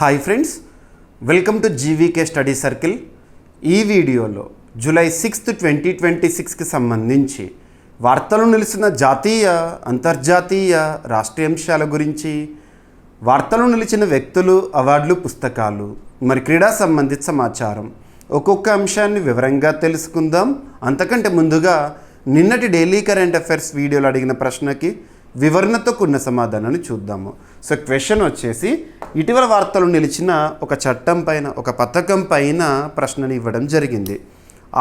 Hi friends, welcome to GVK study circle. ఈ వీడియోలో July 6, 2026కి సంబంధించి వార్తలు నిలిచిన జాతీయ, అంతర్జాతీయ, రాష్ట్రీయ అంశాల గురించి, వార్తలు నిలిచిన వ్యక్తులు, అవార్డులు, పుస్తకాలు, మరి క్రీడా సంబంధిత సమాచారం ఒక్కొక్క అంశాన్ని వివరంగా తెలుసుకుందాం. అంతకంటే ముందుగా నిన్నటి డైలీ కరెంట్ అఫైర్స్ వీడియోలో అడిగిన ప్రశ్నకి వివరణతో కూడిన సమాధానాన్ని చూద్దాము. సో క్వశ్చన్ వచ్చేసి, ఇటీవల వార్తలు నిలిచిన ఒక చట్టం పైన, ఒక పథకం పైన ప్రశ్నని ఇవ్వడం జరిగింది.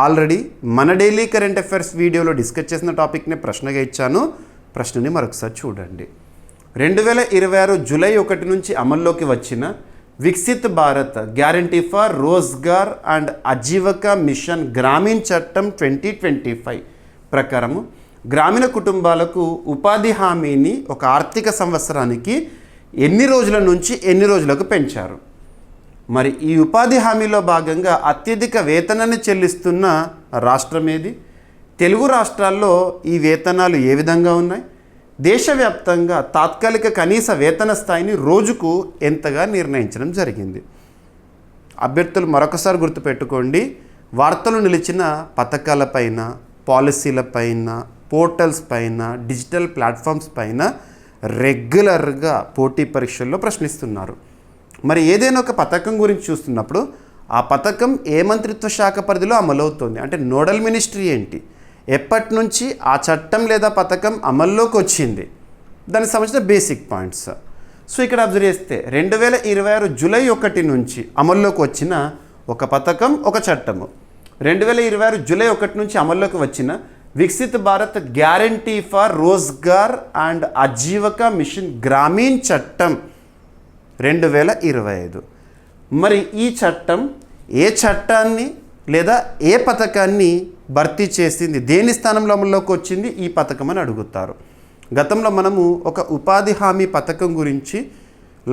ఆల్రెడీ మన డైలీ కరెంట్ అఫైర్స్ వీడియోలో డిస్కస్ చేసిన టాపిక్ని ప్రశ్నగా ఇచ్చాను. ప్రశ్నని మరొకసారి చూడండి. 2026 జూలై 1 నుంచి అమల్లోకి వచ్చిన Viksit Bharat guarantee for Rozgar and Ajeevika mission Gramin చట్టం 2025 ప్రకారము గ్రామీణ కుటుంబాలకు ఉపాధి హామీని ఒక ఆర్థిక సంవత్సరానికి ఎన్ని రోజుల నుంచి ఎన్ని రోజులకు పెంచారు? మరి ఈ ఉపాధి హామీలో భాగంగా అత్యధిక వేతనాన్ని చెల్లిస్తున్న రాష్ట్రం ఏది? తెలుగు రాష్ట్రాల్లో ఈ వేతనాలు ఏ విధంగా ఉన్నాయి? దేశవ్యాప్తంగా తాత్కాలిక కనీస వేతన స్థాయిని రోజుకు ఎంతగా నిర్ణయించడం జరిగింది? అభ్యర్థులు మరొకసారి గుర్తుపెట్టుకోండి, వార్తలు నిలిచిన పథకాలపైన, పాలసీలపైన, పోర్టల్స్ పైన, డిజిటల్ ప్లాట్ఫామ్స్ పైన రెగ్యులర్గా పోటీ పరీక్షల్లో ప్రశ్నిస్తున్నారు. మరి ఏదైనా ఒక పథకం గురించి చూస్తున్నప్పుడు ఆ పథకం ఏ మంత్రిత్వ శాఖ పరిధిలో అమలవుతుంది, అంటే నోడల్ మినిస్ట్రీ ఏంటి, ఎప్పటి నుంచి ఆ చట్టం లేదా పథకం అమల్లోకి వచ్చింది, దానికి సంబంధించిన బేసిక్ పాయింట్స్. సో ఇక్కడ అబ్జర్వ్ చేస్తే 2026 జూలై 1 నుంచి అమల్లోకి వచ్చిన ఒక పథకం, ఒక చట్టము. 2026 జూలై 1 నుంచి అమల్లోకి వచ్చిన Viksit Bharat guarantee for Rozgar and Ajeevika mission Gramin చట్టం 2025. మరి ఈ చట్టం ఏ చట్టాన్ని లేదా ఏ పథకాన్ని భర్తీ చేసింది, దేని స్థానంలో అమల్లోకి వచ్చింది ఈ పథకం అని అడుగుతారు. గతంలో మనము ఒక ఉపాధి హామీ పథకం గురించి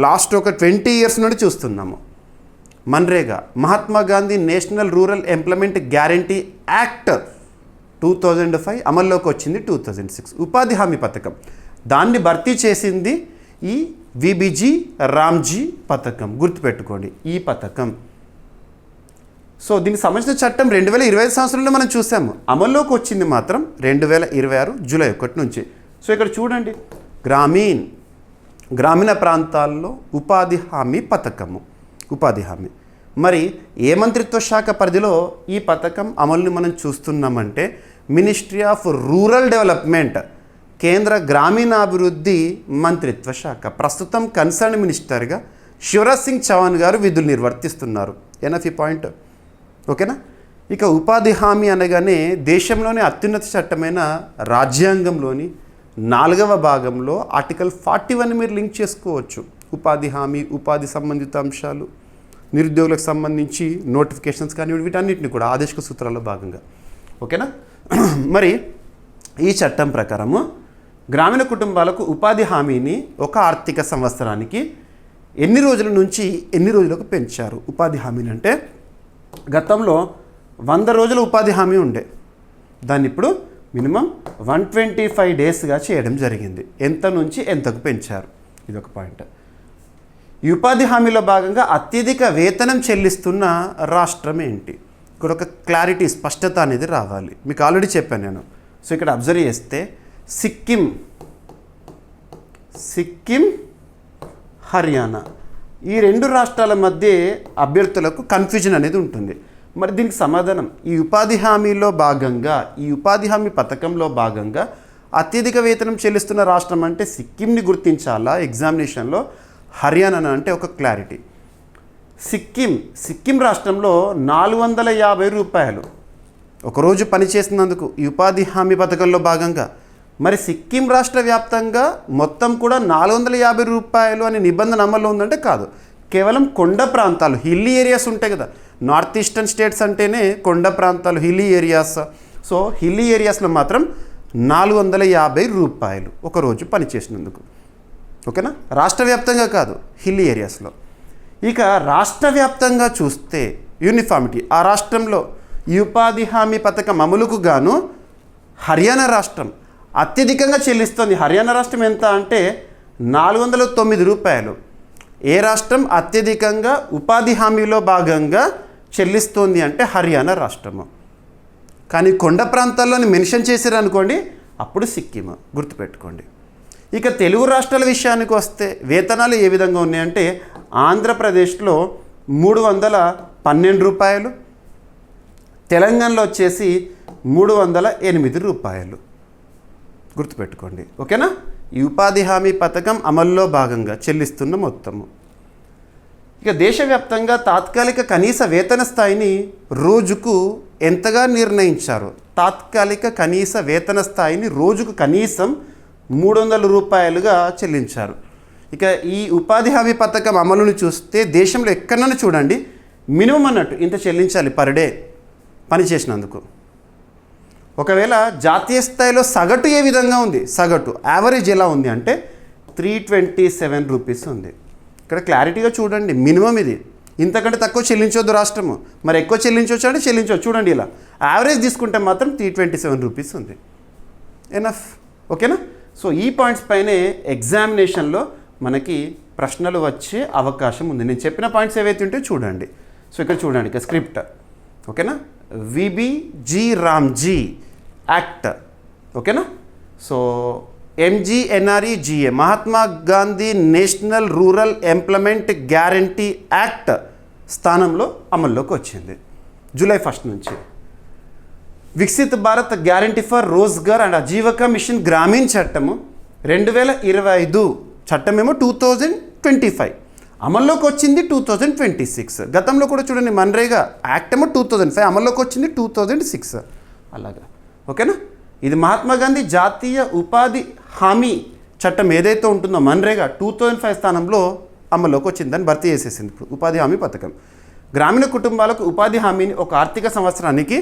లాస్ట్ ఒక 20 years నుండి చూస్తున్నాము. MNREGA, Mahatma Gandhi national rural employment guarantee act 2005 అమల్లోకి వచ్చింది 2006. ఉపాధి హామీ పథకం, దాన్ని భర్తీ చేసింది ఈ విబిజీ రామ్జీ పథకం. గుర్తుపెట్టుకోండి ఈ పథకం. సో దీనికి సంబంధించిన చట్టం 2025 సంవత్సరంలో మనం చూసాము, అమల్లోకి వచ్చింది మాత్రం 2026 జూలై 1 నుంచి. సో ఇక్కడ చూడండి, గ్రామీణ ప్రాంతాల్లో ఉపాధి హామీ పథకము, ఉపాధి హామీ. మరి ఏ మంత్రిత్వ శాఖ పరిధిలో ఈ పథకం అమలుని మనం చూస్తున్నామంటే మినిస్ట్రీ ఆఫ్ రూరల్ డెవలప్మెంట్, కేంద్ర గ్రామీణాభివృద్ధి మంత్రిత్వ శాఖ. ప్రస్తుతం కన్సర్న్ మినిస్టర్గా శివరాజ్ సింగ్ చౌహాన్ గారు విధులు నిర్వర్తిస్తున్నారు. ఎన్ఎఫ్ఈ పాయింట్ ఓకేనా. ఇక ఉపాధి హామీ అనగానే దేశంలోనే అత్యున్నత చట్టమైన రాజ్యాంగంలోని 4వ భాగంలో ఆర్టికల్ 41 మీరు లింక్ చేసుకోవచ్చు. ఉపాధి హామీ, ఉపాధి సంబంధిత అంశాలు, నిరుద్యోగులకు సంబంధించి నోటిఫికేషన్స్ కానీ వీటన్నిటిని కూడా ఆదేశిక సూత్రాల్లో భాగంగా. ఓకేనా. మరి ఈ చట్టం ప్రకారము గ్రామీణ కుటుంబాలకు ఉపాధి హామీని ఒక ఆర్థిక సంవత్సరానికి ఎన్ని రోజుల నుంచి ఎన్ని రోజులకు పెంచారు? ఉపాధి హామీని అంటే గతంలో 100 రోజుల ఉపాధి హామీ ఉండే, దాన్ని ఇప్పుడు మినిమం 125 డేస్గా చేయడం జరిగింది. ఎంత నుంచి ఎంతకు పెంచారు, ఇదొక పాయింట్. ఈ ఉపాధి హామీలో భాగంగా అత్యధిక వేతనం చెల్లిస్తున్న రాష్ట్రం ఏంటి? ఇక్కడ ఒక క్లారిటీ, స్పష్టత అనేది రావాలి. మీకు ఆల్రెడీ చెప్పాను నేను. సో ఇక్కడ అబ్జర్వ్ చేస్తే సిక్కిం, హర్యానా, ఈ 2 రాష్ట్రాల మధ్య అభ్యర్థులకు కన్ఫ్యూజన్ అనేది ఉంటుంది. మరి దీనికి సమాధానం, ఈ ఉపాధి హామీలో భాగంగా, ఈ ఉపాధి హామీ పథకంలో భాగంగా అత్యధిక వేతనం చెల్లిస్తున్న రాష్ట్రం అంటే సిక్కింని గుర్తించాలా ఎగ్జామినేషన్లో, హర్యానా అంటే ఒక క్లారిటీ. సిక్కిం రాష్ట్రంలో 450 రూపాయలు ఒకరోజు పనిచేసినందుకు ఈ ఉపాధి హామీ పథకంలో భాగంగా. మరి సిక్కిం రాష్ట్ర వ్యాప్తంగా మొత్తం కూడా 450 రూపాయలు అనే నిబంధన అమల్లో ఉందంటే కాదు. కేవలం కొండ ప్రాంతాలు, హిల్లీ ఏరియాస్ ఉంటాయి కదా, నార్త్ ఈస్టర్న్ స్టేట్స్ అంటేనే కొండ ప్రాంతాలు, హిల్లీ ఏరియాస్. సో హిల్లీ ఏరియాస్లో మాత్రం 450 రూపాయలు ఒకరోజు పనిచేసినందుకు. ఓకేనా. రాష్ట్ర వ్యాప్తంగా కాదు, హిల్లీ ఏరియాస్లో. ఇక రాష్ట్ర వ్యాప్తంగా చూస్తే యూనిఫామిటీ, ఆ రాష్ట్రంలో ఈ ఉపాధి హామీ పథకం అమలుకు గాను హర్యానా రాష్ట్రం అత్యధికంగా చెల్లిస్తుంది. హర్యానా రాష్ట్రం ఎంత అంటే 409 రూపాయలు. ఏ రాష్ట్రం అత్యధికంగా ఉపాధి హామీలో భాగంగా చెల్లిస్తోంది అంటే హర్యానా రాష్ట్రము. కానీ కొండ ప్రాంతాల్లోని మెన్షన్ చేశారనుకోండి అప్పుడు సిక్కిం. గుర్తుపెట్టుకోండి. ఇక తెలుగు రాష్ట్రాల విషయానికి వస్తే వేతనాలు ఏ విధంగా ఉన్నాయంటే ఆంధ్రప్రదేశ్లో 312 రూపాయలు, తెలంగాణలో వచ్చేసి 308 రూపాయలు. గుర్తుపెట్టుకోండి. ఓకేనా? ఈ ఉపాధి హామీ పథకం అమల్లో భాగంగా చెల్లిస్తున్న మొత్తము. ఇక దేశవ్యాప్తంగా తాత్కాలిక కనీస వేతన స్థాయిని రోజుకు ఎంతగా నిర్ణయించారు? తాత్కాలిక కనీస వేతన స్థాయిని రోజుకు కనీసం 300 రూపాయలుగా చెల్లించారు. ఇక ఈ ఉపాధి హామీ పథకం అమలును చూస్తే దేశంలో ఎక్కడైనా చూడండి మినిమం అన్నట్టు ఇంత చెల్లించాలి పర్ డే పని చేసినందుకు. ఒకవేళ జాతీయ స్థాయిలో సగటు ఏ విధంగా ఉంది, సగటు యావరేజ్ ఎలా ఉంది అంటే 327 రూపీస్ ఉంది. ఇక్కడ క్లారిటీగా చూడండి, మినిమం ఇది. ఇంతకంటే తక్కువ చెల్లించొద్దు రాష్ట్రము. మరి ఎక్కువ చెల్లించవచ్చు అంటే చెల్లించవచ్చు. చూడండి, ఇలా యావరేజ్ తీసుకుంటే మాత్రం 327 రూపీస్ ఉంది. ఎనఫ్. ఓకేనా? సో ఈ పాయింట్స్ పైనే ఎగ్జామినేషన్లో మనకి ప్రశ్నలు వచ్చే అవకాశం ఉంది. నేను చెప్పిన పాయింట్స్ ఏవైతే ఉంటే చూడండి. సో ఇక్కడ చూడండి, ఇక స్క్రిప్ట్. ఓకేనా? VBG RAM G act. ఓకేనా? So MGNREGA Mahatma Gandhi national rural employment guarantee act స్థానంలో అమల్లోకి వచ్చింది జూలై 1 నుంచి. Viksit Bharat guarantee for Rozgar and Ajeevika mission Gramin చట్టము 2025 చట్టమేమో 2025 అమల్లోకి వచ్చింది 2026. గతంలో కూడా చూడండి మన్రేగా యాక్ట్ ఏమో 2005 అమల్లోకి వచ్చింది 2006 అలాగా. ఓకేనా? ఇది మహాత్మా గాంధీ జాతీయ ఉపాధి హామీ చట్టం ఏదైతే ఉంటుందో మన్రేగా 2005 స్థానంలో అమల్లోకి వచ్చింది, దాన్ని భర్తీ చేసేసింది ఇప్పుడు ఉపాధి హామీ పథకం. గ్రామీణ కుటుంబాలకు ఉపాధి హామీని ఒక ఆర్థిక సంవత్సరానికి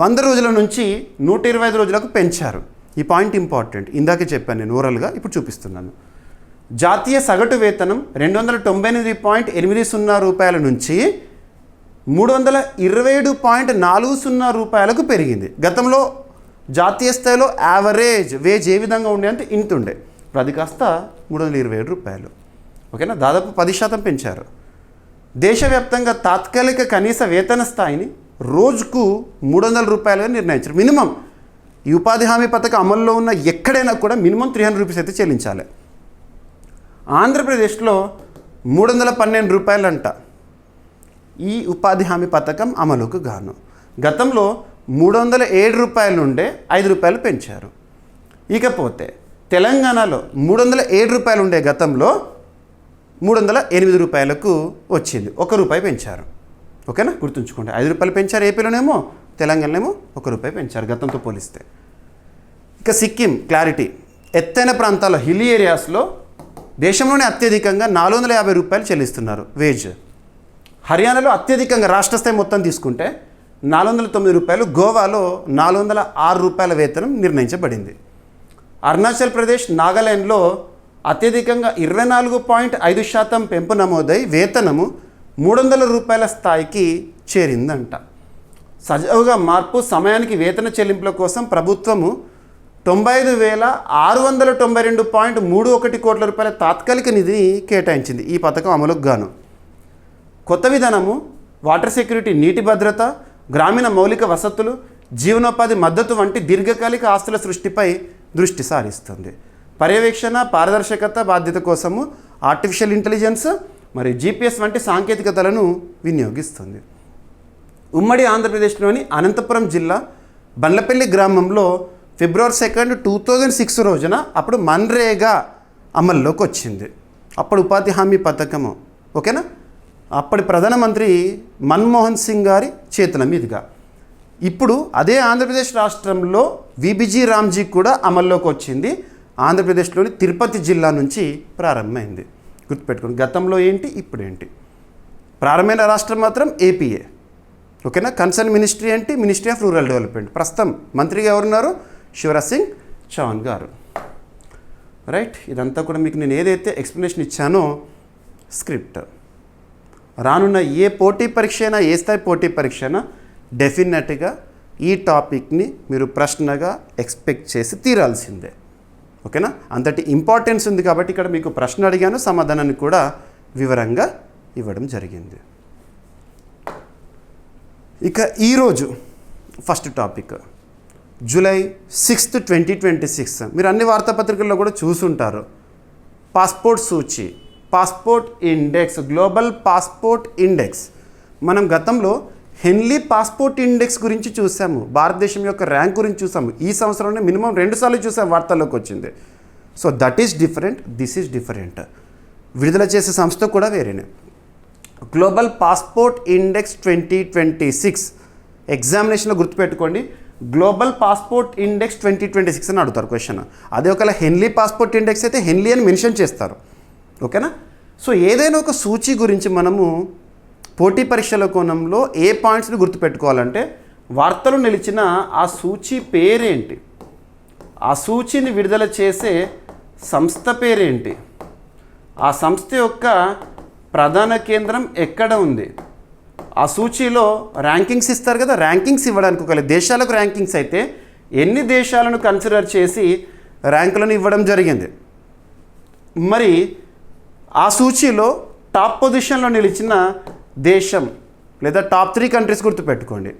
100 రోజుల నుంచి 125 రోజులకు పెంచారు. ఈ పాయింట్ ఇంపార్టెంట్, ఇందాకే చెప్పాను నేను ఓరల్గా, ఇప్పుడు చూపిస్తున్నాను. జాతీయ సగటు వేతనం 299.80 రూపాయల నుంచి 327.40 రూపాయలకు పెరిగింది. గతంలో జాతీయ స్థాయిలో యావరేజ్ వేజ్ ఏ విధంగా ఉండే అంటే ఇంత ఉండే, ఇప్పుడు అది కాస్త 327 రూపాయలు. ఓకేనా? దాదాపు 10% పెంచారు. దేశవ్యాప్తంగా తాత్కాలిక కనీస వేతన స్థాయిని రోజుకు 300 రూపాయలుగా నిర్ణయించారు. మినిమం ఈ ఉపాధి హామీ పథకం అమల్లో ఉన్న ఎక్కడైనా కూడా మినిమం 300 రూపీస్ అయితే చెల్లించాలి. ఆంధ్రప్రదేశ్లో 312 రూపాయలంట ఈ ఉపాధి హామీ పథకం అమలుకు గాను. గతంలో 307 రూపాయల నుండే 5 రూపాయలు పెంచారు. ఇకపోతే తెలంగాణలో 307 రూపాయలు ఉండే గతంలో 308 రూపాయలకు వచ్చింది, 1 రూపాయి పెంచారు. ఓకేనా? గుర్తుంచుకోండి, 5 రూపాయలు పెంచారు ఏపీలోనేమో, తెలంగాణలో 1 రూపాయి పెంచారు గతంతో పోలిస్తే. ఇక సిక్కిం క్లారిటీ. ఎత్తైన ప్రాంతాల్లో హిల్ ఏరియాస్లో దేశంలోనే అత్యధికంగా 450 రూపాయలు చెల్లిస్తున్నారు వేజ్. హర్యానాలో అత్యధికంగా రాష్ట్ర స్థాయి మొత్తం తీసుకుంటే 409 రూపాయలు, గోవాలో 406 రూపాయల వేతనం నిర్ణయించబడింది. అరుణాచల్ ప్రదేశ్, నాగాలాండ్లో అత్యధికంగా 24.5% పెంపు నమోదై వేతనము 300 రూపాయల స్థాయికి చేరిందంట. సజావుగా మార్పు సమయానికి వేతన చెల్లింపుల కోసం ప్రభుత్వము 95,692.31 కోట్ల రూపాయల తాత్కాలిక నిధిని కేటాయించింది ఈ పథకం అమలుకు గాను. కొత్త విధానము వాటర్ సెక్యూరిటీ, నీటి భద్రత, గ్రామీణ మౌలిక వసతులు, జీవనోపాధి మద్దతు వంటి దీర్ఘకాలిక ఆస్తుల సృష్టిపై దృష్టి సారిస్తుంది. పర్యవేక్షణ, పారదర్శకత, బాధ్యత కోసము ఆర్టిఫిషియల్ ఇంటెలిజెన్స్ మరియు GPS వంటి సాంకేతికతలను వినియోగిస్తుంది. ఉమ్మడి ఆంధ్రప్రదేశ్లోని అనంతపురం జిల్లా బండ్లపల్లి గ్రామంలో ఫిబ్రవరి 2, 2006 రోజున అప్పుడు మన్రేగా అమల్లోకి వచ్చింది. అప్పుడు ఉపాధి హామీ పథకము. ఓకేనా? అప్పటి ప్రధానమంత్రి మన్మోహన్ సింగ్ గారి చేతుల మీదుగా. ఇప్పుడు అదే ఆంధ్రప్రదేశ్ రాష్ట్రంలో విబిజీ రామ్జీ కూడా అమల్లోకి వచ్చింది. ఆంధ్రప్రదేశ్లోని తిరుపతి జిల్లా నుంచి ప్రారంభమైంది. గుర్తుపెట్టుకోండి, గతంలో ఏంటి, ఇప్పుడు ఏంటి. ప్రారంభమైన రాష్ట్రం మాత్రం ఏపీఏ. ఓకేనా? కన్సర్న్ మినిస్ట్రీ ఏంటి, మినిస్ట్రీ ఆఫ్ రూరల్ డెవలప్మెంట్. ప్రస్తుతం మంత్రిగా ఎవరున్నారు, శివరాజ్ సింగ్ చౌహాన్ గారు. రైట్, ఇదంతా కూడా మీకు నేను ఏదైతే ఎక్స్ప్లెనేషన్ ఇచ్చానో స్క్రిప్ట్. రానున్న ఏ పోటీ పరీక్ష అయినా, ఏ స్థాయి పోటీ పరీక్ష అయినా డెఫినెట్గా ఈ టాపిక్ని మీరు ప్రశ్నగా ఎక్స్పెక్ట్ చేసి తీరాల్సిందే. ఓకేనా? అంతటి ఇంపార్టెన్స్ ఉంది కాబట్టి ఇక్కడ మీకు ప్రశ్న అడిగాను, సమాధానాన్ని కూడా వివరంగా ఇవ్వడం జరిగింది. ఇక ఈరోజు ఫస్ట్ టాపిక్ జూలై 6, 2026. మీరు అన్ని వార్తాపత్రికల్లో కూడా చూసుంటారు. పాస్పోర్ట్ సూచి, passport index, global passport index. మనం గతంలో హెన్లీ పాస్పోర్ట్ ఇండెక్స్ గురించి చూసాము, భారతదేశం యొక్క ర్యాంక్ గురించి చూసాము. ఈ సంవత్సరంలో మినిమం 2 సార్లు చూసాము, వార్తల్లోకి వచ్చింది. So that is different, this is different. విడుదల చేసే సంస్థ కూడా వేరేనే. గ్లోబల్ పాస్పోర్ట్ ఇండెక్స్ 2026 ఎగ్జామినేషన్లో గుర్తుపెట్టుకోండి, గ్లోబల్ పాస్పోర్ట్ ఇండెక్స్ 2026 అని అడుగుతారు క్వశ్చన్. అదే ఒకవేళ హెన్లీ పాస్పోర్ట్ ఇండెక్స్ అయితే హెన్లీ అని మెన్షన్ చేస్తారు. ఓకేనా? సో ఏదైనా ఒక సూచి గురించి మనము పోటీ పరీక్షల కోణంలో ఏ పాయింట్స్ని గుర్తుపెట్టుకోవాలంటే, వార్తలు నిలిచిన ఆ సూచి పేరేంటి, ఆ సూచిని విడుదల చేసే సంస్థ పేరేంటి, ఆ సంస్థ యొక్క ప్రధాన కేంద్రం ఎక్కడ ఉంది, ఆ సూచీలో ర్యాంకింగ్స్ ఇస్తారు కదా, ర్యాంకింగ్స్ ఇవ్వడానికి ఒకవేళ దేశాలకు ర్యాంకింగ్స్ అయితే ఎన్ని దేశాలను కన్సిడర్ చేసి ర్యాంకులను ఇవ్వడం జరిగింది, మరి ఆ సూచీలో టాప్ పొజిషన్లో నిలిచిన దేశం లేదా టాప్ 3 కంట్రీస్ గుర్తుపెట్టుకోండి.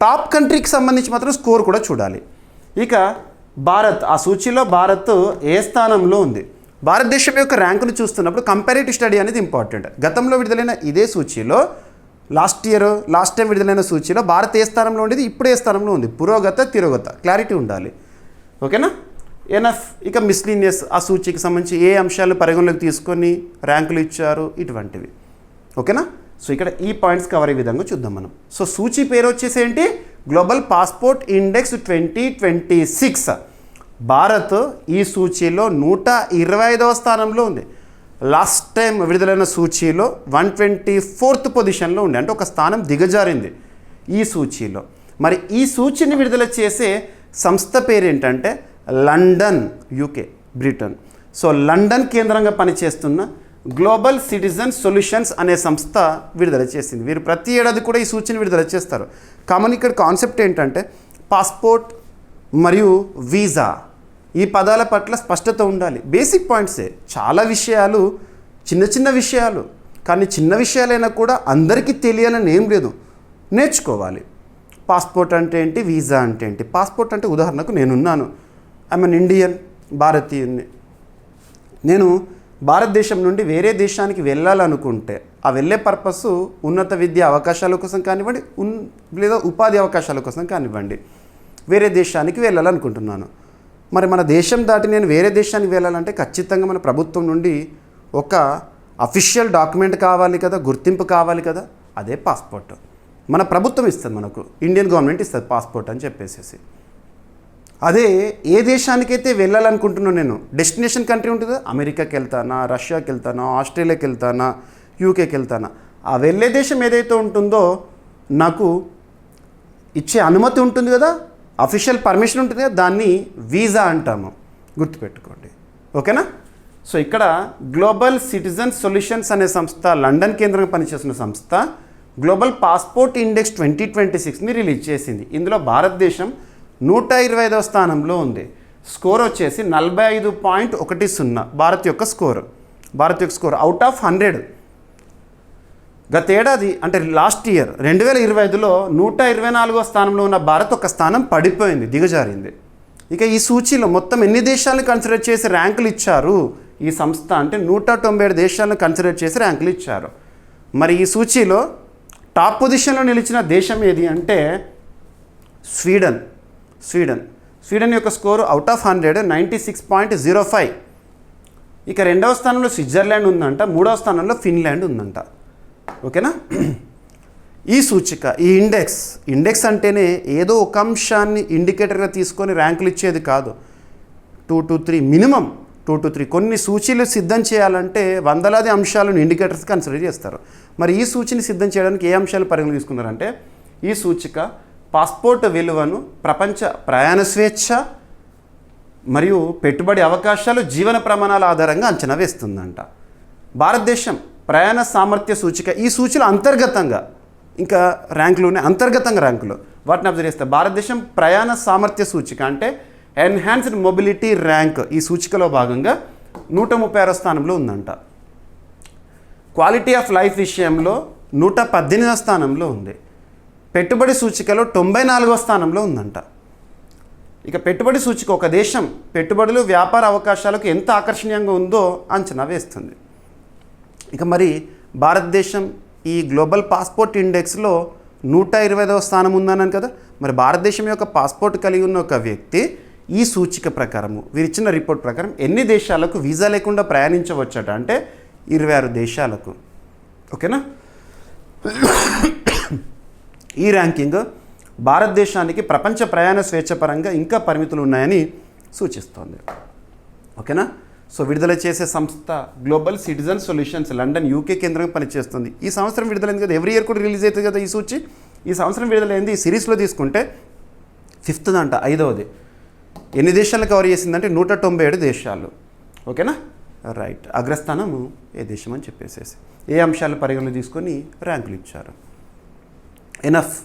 టాప్ కంట్రీకి సంబంధించి మాత్రం స్కోర్ కూడా చూడాలి. ఇక భారత్, ఆ సూచీలో భారత్ ఏ స్థానంలో ఉంది, భారతదేశం యొక్క ర్యాంకును చూస్తున్నప్పుడు కంపారిటివ్ స్టడీ అనేది ఇంపార్టెంట్. గతంలో విడుదలైన ఇదే సూచీలో లాస్ట్ టైం విడుదలైన సూచీలో భారత్ ఏ స్థానంలో ఉండేది, ఇప్పుడు ఏ స్థానంలో ఉంది, పురోగత తిరోగత క్లారిటీ ఉండాలి. ఓకేనా? ఎనఫ్. ఇక మిస్లీనియస్, ఆ సూచీకి సంబంధించి ఏ అంశాలను పరిగణలోకి తీసుకొని ర్యాంకులు ఇచ్చారు, ఇటువంటివి. ఓకేనా? సో ఇక్కడ ఈ పాయింట్స్ కవర్ అయ్యే విధంగా చూద్దాం మనం. సో సూచీ పేరు వచ్చేసి ఏంటి, గ్లోబల్ పాస్పోర్ట్ ఇండెక్స్ 2026. భారత్ ఈ సూచీలో 125వ స్థానంలో ఉంది. లాస్ట్ టైం విడుదలైన సూచీలో 124th పొజిషన్లో ఉంది, అంటే ఒక స్థానం దిగజారింది ఈ సూచీలో. మరి ఈ సూచీని విడుదల చేసే సంస్థ పేరేంటంటే London, UK, Britain. So London కేంద్రంగా పనిచేస్తున్న గ్లోబల్ సిటిజన్ సొల్యూషన్స్ అనే సంస్థ విడుదల చేసింది. వీరు ప్రతి ఏడాది కూడా ఈ సూచీని విడుదల చేస్తారు. కామన్ ఇక్కడ కాన్సెప్ట్ ఏంటంటే పాస్పోర్ట్ మరియు వీసా, ఈ పదాల పట్ల స్పష్టత ఉండాలి. బేసిక్ పాయింట్సే, చాలా విషయాలు చిన్న చిన్న విషయాలు, కానీ చిన్న విషయాలైనా కూడా అందరికీ తెలియాలని ఏం లేదు, నేర్చుకోవాలి. పాస్పోర్ట్ అంటే ఏంటి, వీసా అంటే ఏంటి. పాస్పోర్ట్ అంటే ఉదాహరణకు నేనున్నాను, ఐఎమ్ అన్ ఇండియన్, భారతీయుని. నేను భారతదేశం నుండి వేరే దేశానికి వెళ్ళాలనుకుంటే ఆ వెళ్ళే పర్పస్ ఉన్నత విద్యా అవకాశాల కోసం కానివ్వండి, లేదా ఉపాధి అవకాశాల కోసం కానివ్వండి, వేరే దేశానికి వెళ్ళాలనుకుంటున్నాను. మరి మన దేశం దాటి నేను వేరే దేశానికి వెళ్ళాలంటే ఖచ్చితంగా మన ప్రభుత్వం నుండి ఒక అఫీషియల్ డాక్యుమెంట్ కావాలి కదా, గుర్తింపు కావాలి కదా, అదే పాస్పోర్ట్. మన ప్రభుత్వం ఇస్తుంది, మనకు ఇండియన్ గవర్నమెంట్ ఇస్తుంది పాస్పోర్ట్ అని చెప్పేసి. అదే ఏ దేశానికైతే వెళ్ళాలనుకుంటున్నాను నేను, డెస్టినేషన్ కంట్రీ ఉంటుంది కదా, అమెరికాకి వెళ్తానా, రష్యాకి వెళ్తానా, ఆస్ట్రేలియాకి వెళ్తానా, యూకేకి వెళ్తానా, ఆ వెళ్ళే దేశం ఏదైతే ఉంటుందో నాకు ఇచ్చే అనుమతి ఉంటుంది కదా, అఫీషియల్ పర్మిషన్ ఉంటుంది కదా, దాన్ని వీసా అంటాము, గుర్తుపెట్టుకోండి. ఓకేనా? సో ఇక్కడ గ్లోబల్ సిటిజన్ సొల్యూషన్స్ అనే సంస్థ, లండన్ కేంద్రంగా పనిచేస్తున్న సంస్థ గ్లోబల్ పాస్పోర్ట్ ఇండెక్స్ 2026ని రిలీజ్ చేసింది. ఇందులో భారతదేశం 125వ స్థానంలో ఉంది. స్కోర్ వచ్చేసి 45.10 భారత్ యొక్క స్కోర్ అవుట్ ఆఫ్ 100. గత ఏడాది అంటే లాస్ట్ ఇయర్ 2025లో 124వ స్థానంలో ఉన్న భారత్ ఒక స్థానం పడిపోయింది, దిగజారింది. ఇక ఈ సూచీలో మొత్తం ఎన్ని దేశాలను కన్సిడర్ చేసి ర్యాంకులు ఇచ్చారు ఈ సంస్థ అంటే 197 దేశాలను కన్సిడర్ చేసి ర్యాంకులు ఇచ్చారు. మరి ఈ సూచీలో టాప్ పొజిషన్లో నిలిచిన దేశం ఏది అంటే స్వీడన్ యొక్క స్కోరు అవుట్ ఆఫ్ 100 96.05. ఇక 2వ స్థానంలో స్విట్జర్లాండ్ ఉందంట, 3వ స్థానంలో ఫిన్లాండ్ ఉందంట. ఓకేనా? ఈ సూచిక, ఈ ఇండెక్స్ అంటేనే ఏదో ఒక అంశాన్ని ఇండికేటర్గా తీసుకొని ర్యాంకులు ఇచ్చేది కాదు. 2 to 3 మినిమం 2 to 3 కొన్ని సూచీలు సిద్ధం చేయాలంటే వందలాది అంశాలను ఇండికేటర్స్ కన్సిడర్ చేస్తారు. మరి ఈ సూచిని సిద్ధం చేయడానికి ఏ అంశాలు పరిగణలోకి తీసుకున్నారంటే, ఈ సూచిక పాస్పోర్ట్ విలువను, ప్రపంచ ప్రయాణ స్వేచ్ఛ మరియు పెట్టుబడి అవకాశాలు, జీవన ప్రమాణాల ఆధారంగా అంచనా వేస్తుందంట. భారతదేశం ప్రయాణ సామర్థ్య సూచిక, ఈ సూచీలో అంతర్గతంగా ఇంకా ర్యాంకులు ఉన్నాయి, అంతర్గతంగా ర్యాంకులు, వాటిని అబ్జర్వ్ చేస్తే భారతదేశం ప్రయాణ సామర్థ్య సూచిక అంటే ఎన్హాన్స్డ్ మొబిలిటీ ర్యాంక్, ఈ సూచికలో భాగంగా 136వ స్థానంలో ఉందంట. క్వాలిటీ ఆఫ్ లైఫ్ విషయంలో 118వ స్థానంలో ఉంది. పెట్టుబడి సూచికలో 94వ స్థానంలో ఉందంట. ఇక పెట్టుబడి సూచిక ఒక దేశం పెట్టుబడులు వ్యాపార అవకాశాలకు ఎంత ఆకర్షణీయంగా ఉందో అంచనా వేస్తుంది. ఇక మరి భారతదేశం ఈ గ్లోబల్ పాస్పోర్ట్ ఇండెక్స్లో 120వ స్థానం ఉందన్నాను కదా. మరి భారతదేశం యొక్క పాస్పోర్ట్ కలిగి ఉన్న ఒక వ్యక్తి ఈ సూచిక ప్రకారము వీరిచ్చిన రిపోర్ట్ ప్రకారం ఎన్ని దేశాలకు వీసా లేకుండా ప్రయాణించవచ్చట అంటే 26 దేశాలకు. ఓకేనా. ఈ ర్యాంకింగ్ భారతదేశానికి ప్రపంచ ప్రయాణ స్వేచ్ఛ పరంగా ఇంకా పరిమితులు ఉన్నాయని సూచిస్తోంది. ఓకేనా. సో విడుదల చేసే సంస్థ global citizen solutions London UK కేంద్రంగా పనిచేస్తుంది. ఈ సంవత్సరం విడుదలైంది కదా, ఎవ్రీ ఇయర్ కూడా రిలీజ్ అవుతుంది కదా ఈ సూచి. ఈ సంవత్సరం విడుదలైంది. ఈ సిరీస్లో తీసుకుంటే 5th అంట, 5వది. ఎన్ని దేశాలు కవర్ చేసిందంటే 197 దేశాలు. ఓకేనా. రైట్. అగ్రస్థానము ఏ దేశం అని చెప్పేసేసి ఏ అంశాలు పరిగణలో తీసుకొని ర్యాంకులు ఇచ్చారు. ఎనఫ్.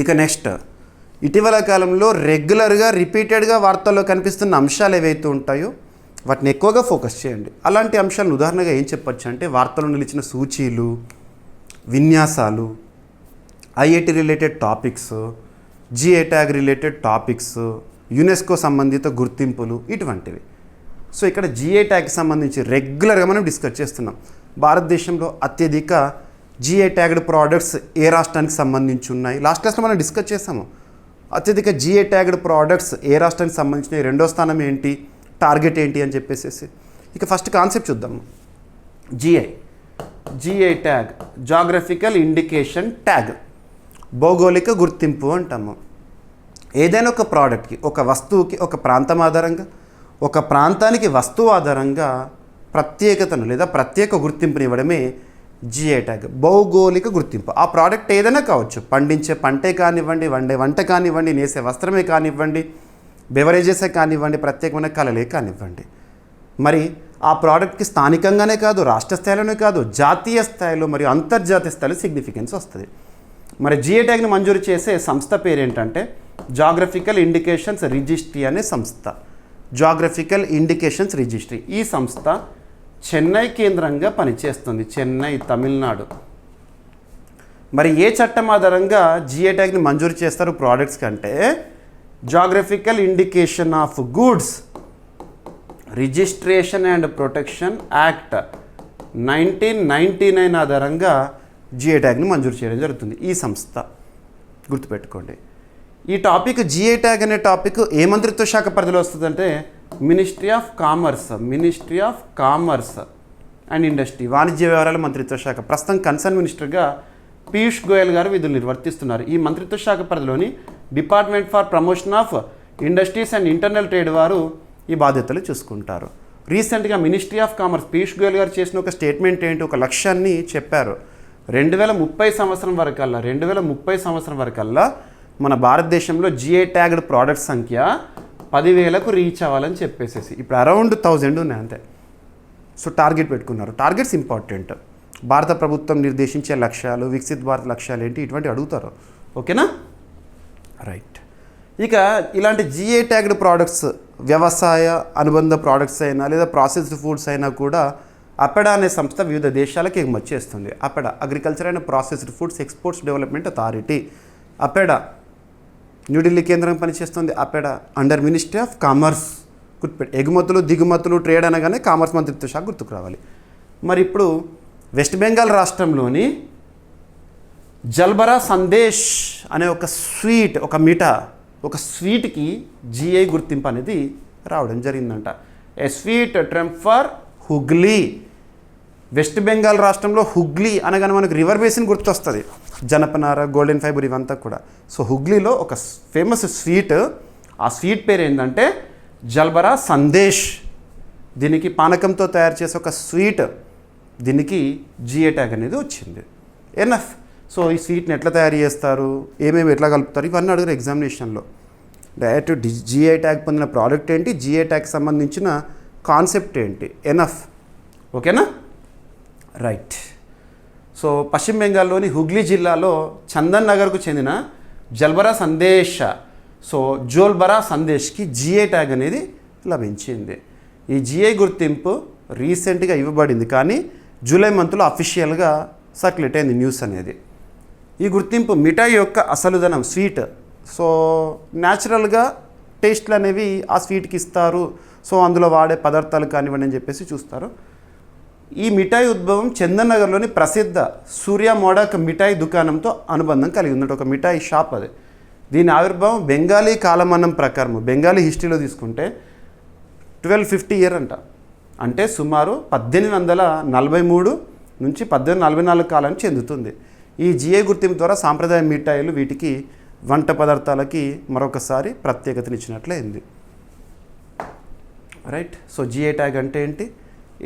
ఇక నెక్స్ట్, ఇటీవల కాలంలో రెగ్యులర్గా రిపీటెడ్గా వార్తల్లో కనిపిస్తున్న అంశాలు ఏవైతే ఉంటాయో వాటిని ఎక్కువగా ఫోకస్ చేయండి. అలాంటి అంశాలను ఉదాహరణగా ఏం చెప్పచ్చు అంటే వార్తల్లో నిలిచిన సూచీలు, విన్యాసాలు, IIT related topics, GI tag related topics, UNESCO సంబంధిత గుర్తింపులు, ఇటువంటివి. సో ఇక్కడ జిఐ ట్యాగ్కి సంబంధించి రెగ్యులర్గా మనం డిస్కస్ చేస్తున్నాం. భారతదేశంలో అత్యధిక జిఐ ట్యాగ్డ్ ప్రోడక్ట్స్ ఏ రాష్ట్రానికి సంబంధించి ఉన్నాయి. లాస్ట్ క్లాస్లో మనం డిస్కస్ చేసాము. అత్యధిక జిఐ ట్యాగ్డ్ ప్రోడక్ట్స్ ఏ రాష్ట్రానికి సంబంధించినవి, రెండో స్థానం ఏంటి, టార్గెట్ ఏంటి అని చెప్పేసి. ఇక ఫస్ట్ కాన్సెప్ట్ చూద్దాము. GI tag, geographical indication tag, భౌగోళిక గుర్తింపు అంటాము. ఏదైనా ఒక ప్రోడక్ట్కి, ఒక వస్తువుకి ఒక ప్రాంతం ఆధారంగా, ఒక ప్రాంతానికి వస్తువు ఆధారంగా ప్రత్యేకతను లేదా ప్రత్యేక గుర్తింపుని ఇవ్వడమే జిఐ ట్యాగ్, భౌగోళిక గుర్తింపు. ఆ ప్రోడక్ట్ ఏదైనా కావచ్చు, పండించే పంటే కానివ్వండి, వండే వంట కానివ్వండి, నేసే వస్త్రమే కానివ్వండి, బెవరేజెసే కానివ్వండి, ప్రత్యేకమైన కళలే కానివ్వండి. మరి ఆ ప్రోడక్ట్కి స్థానికంగానే కాదు, రాష్ట్ర స్థాయిలోనే కాదు, జాతీయ స్థాయిలో మరియు అంతర్జాతీయ స్థాయిలో సిగ్నిఫికెన్స్ వస్తుంది. మరి జిఐ ట్యాగ్ని మంజూరు చేసే సంస్థ పేరు ఏంటంటే జాగ్రఫికల్ ఇండికేషన్స్ రిజిస్ట్రీ అనే సంస్థ. Geographical indications registry. ఈ సంస్థ చెన్నై కేంద్రంగా పనిచేస్తుంది, చెన్నై, తమిళనాడు. మరి ఏ చట్టం ఆధారంగా జిఐ ట్యాగ్ని మంజూరు చేస్తారు ప్రోడక్ట్స్ కంటే geographical indication of goods registration and protection act 1999 ఆధారంగా జిఐ ట్యాగ్ని మంజూరు చేయడం జరుగుతుంది ఈ సంస్థ. గుర్తుపెట్టుకోండి. ఈ టాపిక్ జిఐ ట్యాగ్ అనే టాపిక్ ఏ మంత్రిత్వ శాఖ పరిధిలో వస్తుందంటే ministry of commerce and industry, వాణిజ్య వ్యవహారాల మంత్రిత్వ శాఖ. ప్రస్తుతం కన్సర్న్ మినిస్టర్గా పీయూష్ గోయల్ గారు విధులు నిర్వర్తిస్తున్నారు. ఈ మంత్రిత్వ శాఖ పరిధిలోని department for promotion of industries and internal trade వారు ఈ బాధ్యతలు చూసుకుంటారు. రీసెంట్గా ministry of commerce Piyush Goyal గారు చేసిన ఒక స్టేట్మెంట్ ఏంటి, ఒక లక్ష్యాన్ని చెప్పారు. 2030 సంవత్సరం వరకల్లా మన భారతదేశంలో జిఐ ట్యాగ్డ్ ప్రోడక్ట్ సంఖ్య 10,000కు రీచ్ అవ్వాలని చెప్పేసేసి. ఇప్పుడు అరౌండ్ 1000 ఉన్నాయి అంతే. సో టార్గెట్ పెట్టుకున్నారు. Targets important. భారత ప్రభుత్వం నిర్దేశించే లక్ష్యాలు, వికసిత్ భారత్ లక్ష్యాలు ఏంటి, ఇటువంటి అడుగుతారు. ఓకేనా. రైట్. ఇక ఇలాంటి జిఐ ట్యాగ్డ్ ప్రోడక్ట్స్, వ్యవసాయ అనుబంధ ప్రోడక్ట్స్ అయినా లేదా ప్రాసెస్డ్ ఫుడ్స్ అయినా కూడా అపెడా అనే సంస్థ వివిధ దేశాలకు ఎగుమతి చేస్తుంది. APEDA, agriculture and processed foods exports development authority. APEDA New Delhi కేంద్రం పనిచేస్తుంది. APEDA under ministry of commerce. గుర్తుపెట్టి, ఎగుమతులు దిగుమతులు ట్రేడ్ అనగానే కామర్స్ మంత్రిత్వ శాఖ గుర్తుకు రావాలి. మరి ఇప్పుడు వెస్ట్ బెంగాల్ రాష్ట్రంలోని జల్బరా సందేశ్ అనే ఒక స్వీట్, ఒక స్వీట్కి జిఐ గుర్తింపు అనేది రావడం జరిగిందంట. A sweet trump for Hooghly. West Bengal రాష్ట్రంలో హుగ్లీ అనగానే మనకు రివర్ బేసిన్ గుర్తొస్తుంది, జనపనార, గోల్డెన్ ఫైబర్ ఇవంతా కూడా. సో హుగ్లీలో ఒక ఫేమస్ స్వీట్, ఆ స్వీట్ పేరు ఏంటంటే జల్బరా సందేశ్. దీనికి పానకంతో తయారు చేసే ఒక స్వీట్, దీనికి జిఐ ట్యాగ్ అనేది వచ్చింది. ఎనఫ్. సో ఈ స్వీట్ని ఎట్లా తయారు చేస్తారు, ఏమేమి ఎట్లా కలుపుతారు, ఇవన్నీ అడుగుతారు ఎగ్జామినేషన్లో. డైరెక్ట్ జిఐ ట్యాగ్ పొందిన ప్రోడక్ట్ ఏంటి, జిఐ ట్యాగ్కి సంబంధించిన కాన్సెప్ట్ ఏంటి. ఎనఫ్. ఓకేనా. రైట్. సో పశ్చిమ బెంగాల్లోని హుగ్లీ జిల్లాలో చందన్ నగర్కు చెందిన జల్బరా సందేశ్, సో జోల్బరా సందేశ్కి జిఐ ట్యాగ్ అనేది లభించింది. ఈ జిఐ గుర్తింపు రీసెంట్గా ఇవ్వబడింది, కానీ జూలై మంత్లో అఫీషియల్గా సర్క్యులేట్ అయింది న్యూస్ అనేది. ఈ గుర్తింపు మిఠాయి యొక్క అసలుదనం స్వీట్. సో న్యాచురల్గా టేస్ట్లు అనేవి ఆ స్వీట్కి ఇస్తారు. సో అందులో వాడే పదార్థాలు కానివ్వండి అని చెప్పేసి చూస్తారు. ఈ మిఠాయి ఉద్భవం చందన్ నగర్లోని ప్రసిద్ధ సూర్య మోడక్ మిఠాయి దుకాణంతో అనుబంధం కలిగి ఉందట. ఒక మిఠాయి షాప్ అది. దీని ఆవిర్భావం బెంగాలీ కాలమానం ప్రకారం, బెంగాలీ హిస్టరీలో తీసుకుంటే 1250 ఇయర్ అంట. అంటే సుమారు 1843 నుంచి 1844 కాలానికి చెందుతుంది. ఈ జిఐ గుర్తింపు ద్వారా సాంప్రదాయ మిఠాయిలు వీటికి వంట పదార్థాలకి మరొకసారి ప్రత్యేకతనిచ్చినట్లయింది. రైట్. సో జిఐ ట్యాగ్ అంటే ఏంటి?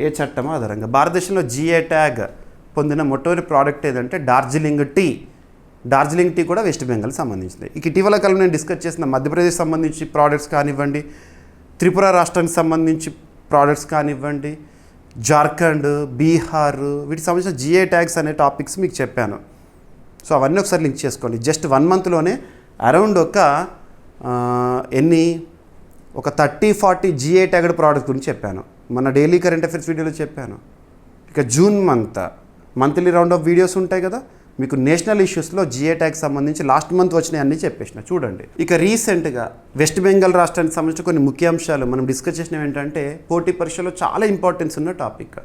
ఏ చట్టం ఆధారంగా భారతదేశంలో జిఐ ట్యాగ్ పొందిన మొట్టమొదటి ప్రోడక్ట్ ఏదంటే డార్జిలింగ్ టీ. డార్జిలింగ్ టీ కూడా వెస్ట్ బెంగాల్కి సంబంధించింది. ఇక ఇటీవల కాలంలో నేను డిస్కస్ చేసిన మధ్యప్రదేశ్ సంబంధించి ప్రోడక్ట్స్ కానివ్వండి, త్రిపుర రాష్ట్రానికి సంబంధించి ప్రోడక్ట్స్ కానివ్వండి, జార్ఖండ్, బీహార్, వీటికి సంబంధించిన జిఐ ట్యాగ్స్ అనే టాపిక్స్ మీకు చెప్పాను. సో అవన్నీ ఒకసారి లింక్ చేసుకోండి. జస్ట్ 1 మంత్లోనే అరౌండ్ ఒక 30-40 జిఐ ట్యాగ్డ్ ప్రోడక్ట్ గురించి చెప్పాను. మన డైలీ కరెంట్ అఫైర్స్ వీడియోలో చెప్పాను. ఇక June monthly round of videos ఉంటాయి కదా, మీకు నేషనల్ ఇష్యూస్లో జిఐ ట్యాగ్ సంబంధించి లాస్ట్ మంత్ వచ్చినాయి అన్నీ చెప్పేసిన చూడండి. ఇక రీసెంట్గా వెస్ట్ బెంగాల్ రాష్ట్రానికి సంబంధించిన కొన్ని ముఖ్యాంశాలు మనం డిస్కస్ చేసినవి ఏంటంటే, పోటీ పరీక్షలో చాలా ఇంపార్టెన్స్ ఉన్న టాపిక్.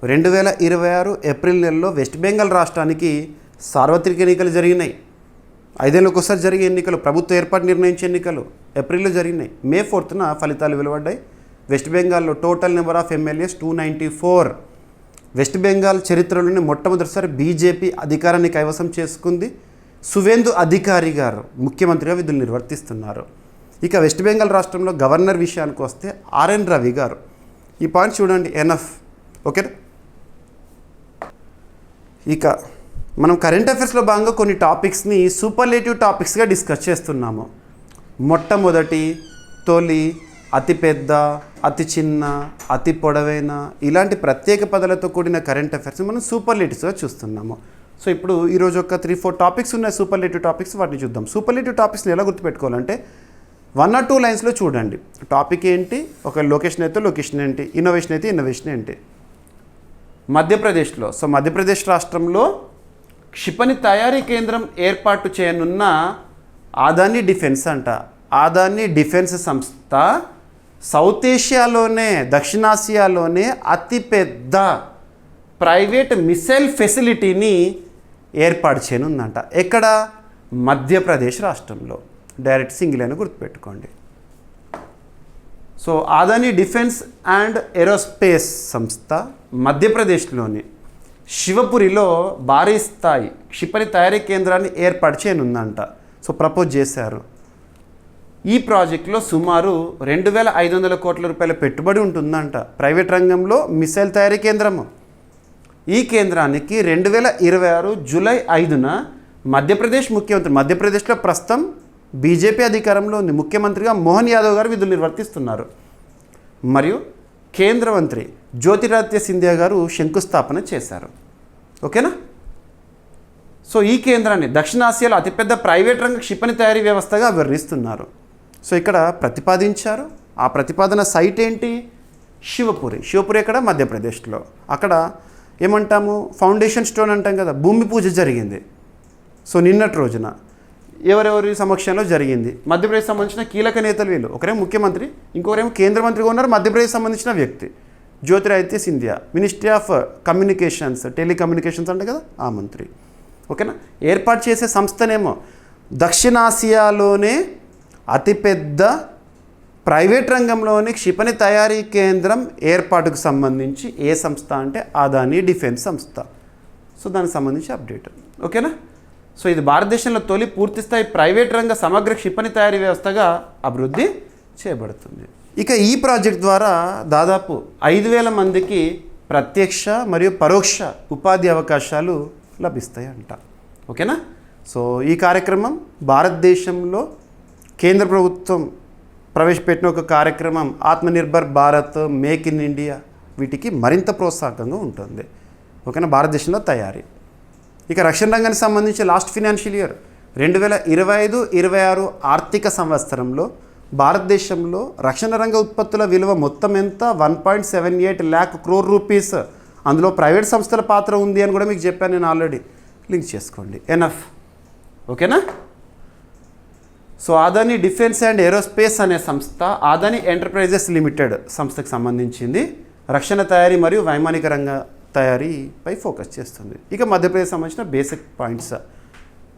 2026 ఏప్రిల్ నెలలో వెస్ట్ బెంగాల్ రాష్ట్రానికి సార్వత్రిక ఎన్నికలు జరిగినాయి. 5 ఏళ్ళకి ఒకసారి జరిగే ఎన్నికలు, ప్రభుత్వ ఏర్పాటు నిర్ణయించే ఎన్నికలు ఏప్రిల్లో జరిగినాయి. మే 4న ఫలితాలు వెలువడ్డాయి. వెస్ట్ బెంగాల్లో total number of MLAs 294. West Bengal చరిత్రలోనే మొట్టమొదటిసారి బీజేపీ అధికారాన్ని కైవసం చేసుకుంది. సువేందు అధికారి గారు ముఖ్యమంత్రిగా విధులు నిర్వర్తిస్తున్నారు. ఇక వెస్ట్ బెంగాల్ రాష్ట్రంలో గవర్నర్ విషయానికి వస్తే ఆర్ఎన్ రవి గారు. ఈ పాయింట్ చూడండి, ఎనఫ్. ఓకేనా. ఇక మనం కరెంట్ అఫైర్స్లో భాగంగా కొన్ని టాపిక్స్ని సూపర్లేటివ్ టాపిక్స్గా డిస్కస్ చేస్తున్నాము. మొట్టమొదటి, తొలి, అతిపెద్ద, అతి చిన్న, అతి పొడవైన, ఇలాంటి ప్రత్యేక పదాలతో కూడిన కరెంట్ అఫైర్స్ని మనం సూపర్లేటివ్స్గా చూస్తున్నాము. సో ఇప్పుడు ఈరోజు ఒక 3-4 టాపిక్స్ ఉన్నాయి సూపర్లేటివ్ టాపిక్స్, వాటిని చూద్దాం. సూపర్లేటివ్ టాపిక్స్ని ఎలా గుర్తుపెట్టుకోవాలంటే 1 or 2 లైన్స్లో చూడండి. టాపిక్ ఏంటి, ఒక లొకేషన్ అయితే లొకేషన్ ఏంటి, ఇన్నోవేషన్ అయితే ఇన్నోవేషన్ ఏంటి. మధ్యప్రదేశ్లో, సో మధ్యప్రదేశ్ రాష్ట్రంలో క్షిపణి తయారీ కేంద్రం ఏర్పాటు చేయనున్న ఆదాని డిఫెన్స్ అంట. ఆదాని డిఫెన్స్ సంస్థ సౌత్ ఏషియాలోనే, దక్షిణాసియాలోనే అతిపెద్ద ప్రైవేట్ మిసైల్ ఫెసిలిటీని ఏర్పాటు చేయనుందంట. ఎక్కడ? మధ్యప్రదేశ్ రాష్ట్రంలో. డైరెక్ట్ సింగిల్ అని గుర్తుపెట్టుకోండి. So Adani defence and aerospace సంస్థ మధ్యప్రదేశ్లోని శివపురిలో భారీ స్థాయి క్షిపణి తయారీ కేంద్రాన్ని ఏర్పాటు చేయనుందంట. సో ప్రపోజ్ చేశారు. ఈ ప్రాజెక్టులో సుమారు 2500 కోట్ల రూపాయల పెట్టుబడి ఉంటుందంట. ప్రైవేట్ రంగంలో మిసైల్ తయారీ కేంద్రము. ఈ కేంద్రానికి 2026 జూలై 5న మధ్యప్రదేశ్ ముఖ్యమంత్రి, మధ్యప్రదేశ్లో ప్రస్తుతం బీజేపీ అధికారంలో ఉంది, ముఖ్యమంత్రిగా మోహన్ యాదవ్ గారు విధులు నిర్వర్తిస్తున్నారు. మరియు కేంద్ర మంత్రి జ్యోతిరాదిత్య సింధియా గారు శంకుస్థాపన చేశారు. ఓకేనా. సో ఈ కేంద్రాన్ని దక్షిణాసియాలో అతిపెద్ద ప్రైవేట్ రంగ క్షిపణి తయారీ వ్యవస్థగా వర్ణిస్తున్నారు. సో ఇక్కడ ప్రతిపాదించారు. ఆ ప్రతిపాదన సైట్ ఏంటి? శివపురి. శివపురి ఎక్కడ? మధ్యప్రదేశ్లో. అక్కడ ఏమంటాము, ఫౌండేషన్ స్టోన్ అంటాం కదా, భూమి పూజ జరిగింది. సో నిన్నటి రోజున ఎవరెవరి సమక్షంలో జరిగింది. మధ్యప్రదేశ్ సంబంధించిన కీలక నేతలు వీళ్ళు. ఒకరేమో ముఖ్యమంత్రి, ఇంకొకరేమో కేంద్ర మంత్రిగా ఉన్నారు. మధ్యప్రదేశ్ సంబంధించిన వ్యక్తి Jyotiraditya Scindia, ministry of communications, telecommunications అంటే కదా ఆ మంత్రి. ఓకేనా. ఏర్పాటు చేసే సంస్థనేమో దక్షిణాసియాలోనే అతిపెద్ద ప్రైవేట్ రంగంలోని క్షిపణి తయారీ కేంద్రం ఏర్పాటుకు సంబంధించి ఏ సంస్థ అంటే ఆదాని డిఫెన్స్ సంస్థ. సో దానికి సంబంధించి అప్డేట్. ఓకేనా. సో ఇది భారతదేశంలో తొలి పూర్తిస్థాయి ప్రైవేట్ రంగ సమగ్ర క్షిపణి తయారీ వ్యవస్థగా అభివృద్ధి చేయబడుతుంది. ఇక ఈ ప్రాజెక్ట్ ద్వారా దాదాపు 5000 మందికి ప్రత్యక్ష మరియు పరోక్ష ఉపాధి అవకాశాలు లభిస్తాయి అంట. ఓకేనా. సో ఈ కార్యక్రమం భారతదేశంలో కేంద్ర ప్రభుత్వం ప్రవేశపెట్టిన ఒక కార్యక్రమం. Atmanirbhar Bharat, make in India, వీటికి మరింత ప్రోత్సాహకంగా ఉంటుంది. ఓకేనా. భారతదేశంలో తయారీ. ఇక రక్షణ రంగానికి సంబంధించి లాస్ట్ ఫినాన్షియల్ ఇయర్ 2025-26 ఆర్థిక సంవత్సరంలో భారతదేశంలో రక్షణ రంగ ఉత్పత్తుల విలువ మొత్తం ఎంత? 1.78 lakh crore రూపీస్. అందులో ప్రైవేట్ సంస్థల పాత్ర ఉంది అని కూడా మీకు చెప్పాను నేను ఆల్రెడీ. లింక్ చేసుకోండి. ఎనఫ్. ఓకేనా? So Adani defence and aerospace అనే సంస్థ అదాని ఎంటర్ప్రైజెస్ లిమిటెడ్ సంస్థకు సంబంధించింది. రక్షణ తయారీ మరియు వైమానిక రంగ తయారీపై ఫోకస్ చేస్తుంది. ఇక మధ్యప్రదేశ్ సంబంధించిన బేసిక్ పాయింట్స్.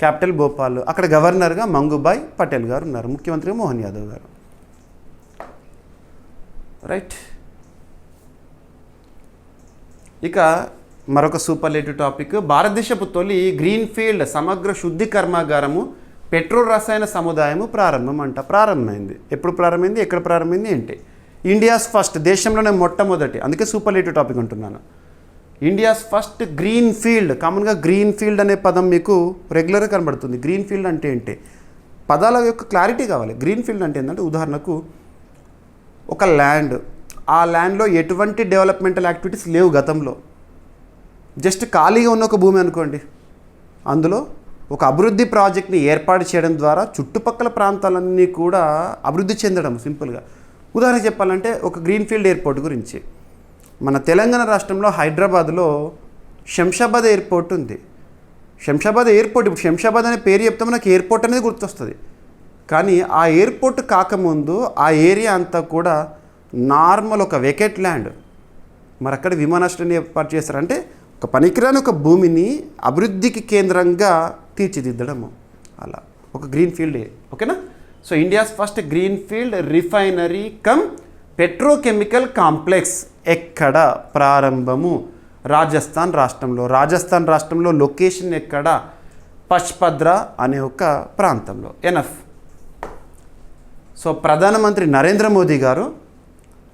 క్యాపిటల్ భోపాల్. అక్కడ గవర్నర్గా మంగుబాయ్ పటేల్ గారు ఉన్నారు, ముఖ్యమంత్రిగా మోహన్ యాదవ్ గారు. రైట్. ఇక మరొక సూపర్లేటివ్ టాపిక్. భారతదేశపు తొలి గ్రీన్ఫీల్డ్ సమగ్ర శుద్ధి కర్మాగారము పెట్రోల్ రసాయన సముదాయము ప్రారంభమైంది. ఎప్పుడు ప్రారంభమైంది, ఎక్కడ ప్రారంభమైంది, ఏంటి? ఇండియాస్ ఫస్ట్, దేశంలోనే మొట్టమొదటి, అందుకే సూపర్లేటివ్ టాపిక్ అంటున్నాను. India's first green field. కామన్గా గ్రీన్ ఫీల్డ్ అనే పదం మీకు రెగ్యులర్గా కనబడుతుంది. గ్రీన్ ఫీల్డ్ అంటే ఏంటి? పదాల యొక్క క్లారిటీ కావాలి. గ్రీన్ ఫీల్డ్ అంటే ఏంటంటే, ఉదాహరణకు ఒక ల్యాండ్, ఆ ల్యాండ్లో ఎటువంటి డెవలప్మెంటల్ యాక్టివిటీస్ లేవు గతంలో, జస్ట్ ఖాళీగా ఉన్న ఒక భూమి అనుకోండి. అందులో ఒక అభివృద్ధి ప్రాజెక్ట్ని ఏర్పాటు చేయడం ద్వారా చుట్టుపక్కల ప్రాంతాలన్నీ కూడా అభివృద్ధి చెందడం. సింపుల్గా ఉదాహరణ చెప్పాలంటే ఒక గ్రీన్ఫీల్డ్ ఎయిర్పోర్ట్ గురించి. మన తెలంగాణ రాష్ట్రంలో హైదరాబాద్లో శంషాబాద్ ఎయిర్పోర్ట్ ఉంది. శంషాబాద్ ఎయిర్పోర్ట్, ఇప్పుడు శంషాబాద్ అనే పేరు చెప్తే మనకి ఎయిర్పోర్ట్ అనేది గుర్తొస్తుంది. కానీ ఆ ఎయిర్పోర్ట్ కాకముందు ఆ ఏరియా అంతా కూడా నార్మల్ ఒక వెకెట్ ల్యాండ్. మరి అక్కడ విమానాశ్రయాన్ని ఏర్పాటు చేస్తారంటే ఒక పనికిరాని ఒక భూమిని అభివృద్ధికి కేంద్రంగా తీర్చిదిద్దడము. అలా ఒక గ్రీన్ఫీల్డ్. ఓకేనా? So India's first greenfield refinery come petrochemical complex ఎక్కడ ప్రారంభము? రాజస్థాన్ రాష్ట్రంలో. రాజస్థాన్ రాష్ట్రంలో లొకేషన్ ఎక్కడ? పచ్పద్ర అనే ఒక ప్రాంతంలో. ఎనఫ్. సో ప్రధానమంత్రి నరేంద్ర మోదీ గారు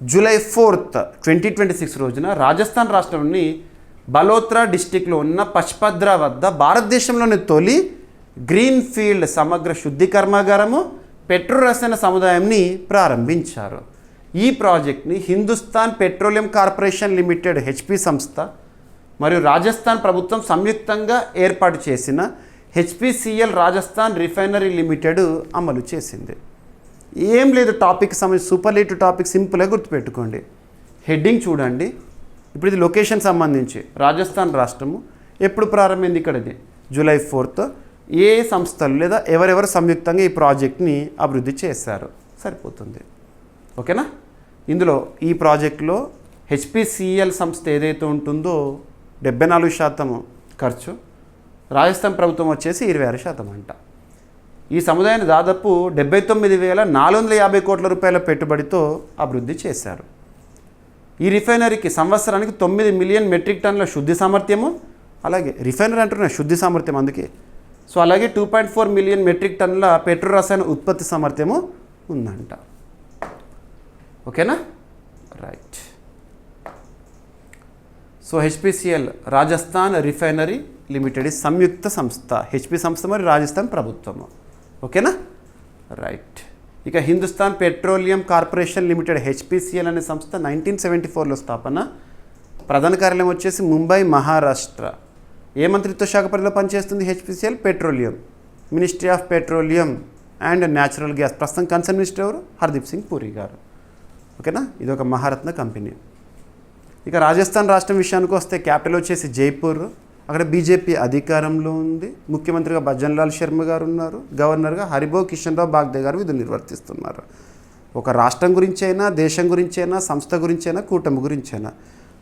జూలై 4th 2026 రోజున రాజస్థాన్ రాష్ట్రంలోని బలోత్రా డిస్టిక్లో ఉన్న పచ్పద్ర వద్ద భారతదేశంలోని తొలి గ్రీన్ఫీల్డ్ సమగ్ర శుద్ధి కర్మాగారము పెట్రోల్ రసాయన సముదాయంని ప్రారంభించారు. ఈ ప్రాజెక్ట్ని Hindustan petroleum corporation limited HP సంస్థ మరియు రాజస్థాన్ ప్రభుత్వం సంయుక్తంగా ఏర్పాటు చేసిన హెచ్పిసిఎల్ రాజస్థాన్ రిఫైనరీ లిమిటెడ్ అమలు చేసింది. ఏం లేదు, టాపిక్ సంబంధించి సూపర్లేటివ్ టాపిక్ సింపుల్గా గుర్తుపెట్టుకోండి. హెడ్డింగ్ చూడండి. ఇప్పుడు ఇది లొకేషన్ సంబంధించి రాజస్థాన్ రాష్ట్రము ఎప్పుడు ప్రారంభమైంది? ఇక్కడ ఇది జూలై 4th. ఏ సంస్థలు లేదా ఎవరెవరు సంయుక్తంగా ఈ ప్రాజెక్ట్ని అభివృద్ధి చేశారు, సరిపోతుంది. ఓకేనా? ఇందులో ఈ ప్రాజెక్టులో హెచ్పిసిఎల్ సంస్థ ఏదైతే ఉంటుందో 74% ఖర్చు, రాజస్థాన్ ప్రభుత్వం వచ్చేసి 26% అంట. ఈ సముదాయాన్ని దాదాపు 79,450 కోట్ల రూపాయల పెట్టుబడితో అభివృద్ధి చేశారు. ఈ రిఫైనరీకి సంవత్సరానికి 9 మిలియన్ మెట్రిక్ టన్నుల శుద్ధి సామర్థ్యము, అలాగే రిఫైనరీ అంటున్న శుద్ధి సామర్థ్యం అందుకే. సో అలాగే 2.4 మిలియన్ మెట్రిక్ టన్నుల పెట్రోల్ రసాయన ఉత్పత్తి సామర్థ్యము ఉందంట. ఓకేనా? Right. So HPCL Rajasthan refinery limited సంయుక్త సంస్థ, హెచ్పి సంస్థ మరియు రాజస్థాన్ ప్రభుత్వము. ఓకేనా? రైట్. ఇక Hindustan petroleum corporation limited HPCL అనే సంస్థ 1974లో స్థాపన. ప్రధాన కార్యాలయం వచ్చేసి ముంబై, మహారాష్ట్ర. ఏ మంత్రిత్వ శాఖ పరిధిలో పనిచేస్తుంది HPCL? Petroleum, ministry of petroleum and natural gas. ప్రస్తుతం కన్సర్న్ మినిస్టర్ ఎవరు? హర్దీప్ సింగ్ పూరి గారు. ఓకేనా? ఇది ఒక మహారత్న కంపెనీ. ఇక రాజస్థాన్ రాష్ట్రం విషయానికి వస్తే క్యాపిటల్ వచ్చేసి జైపూర్. అక్కడ బీజేపీ అధికారంలో ఉంది. ముఖ్యమంత్రిగా భజన్లాల్ శర్మ గారు ఉన్నారు. గవర్నర్గా హరిభో కిషన్ రావు బాగ్దే గారు విధులు నిర్వర్తిస్తున్నారు. ఒక రాష్ట్రం గురించైనా, దేశం గురించైనా, సంస్థ గురించైనా, కూటమి గురించైనా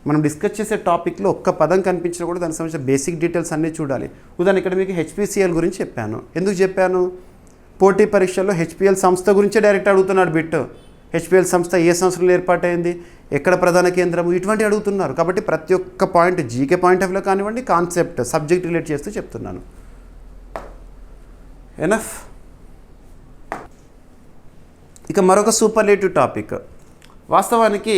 మనం డిస్కస్ చేసే టాపిక్లో ఒక్క పదం కనిపించినా కూడా దానికి సంబంధించిన బేసిక్ డీటెయిల్స్ అన్నీ చూడాలి. ఉదాహరణ ఇక్కడ మీకు హెచ్పిసిఎల్ గురించి చెప్పాను. ఎందుకు చెప్పాను? పోటీ పరీక్షల్లో హెచ్పిఎల్ సంస్థ గురించే డైరెక్ట్ అడుగుతున్నాడు బిట్. హెచ్పిఎల్ సంస్థ ఏ సంవత్సరంలో ఏర్పాటైంది, ఎక్కడ ప్రధాన కేంద్రము, ఇటువంటి అడుగుతున్నారు. కాబట్టి ప్రతి ఒక్క పాయింట్ జీకే పాయింట్ ఆఫ్ వ్యూలో కానివ్వండి, కాన్సెప్ట్ సబ్జెక్ట్ రిలేట్ చేస్తూ చెప్తున్నాను. ఎనఫ్. ఇక మరొక సూపర్లేటివ్ టాపిక్. వాస్తవానికి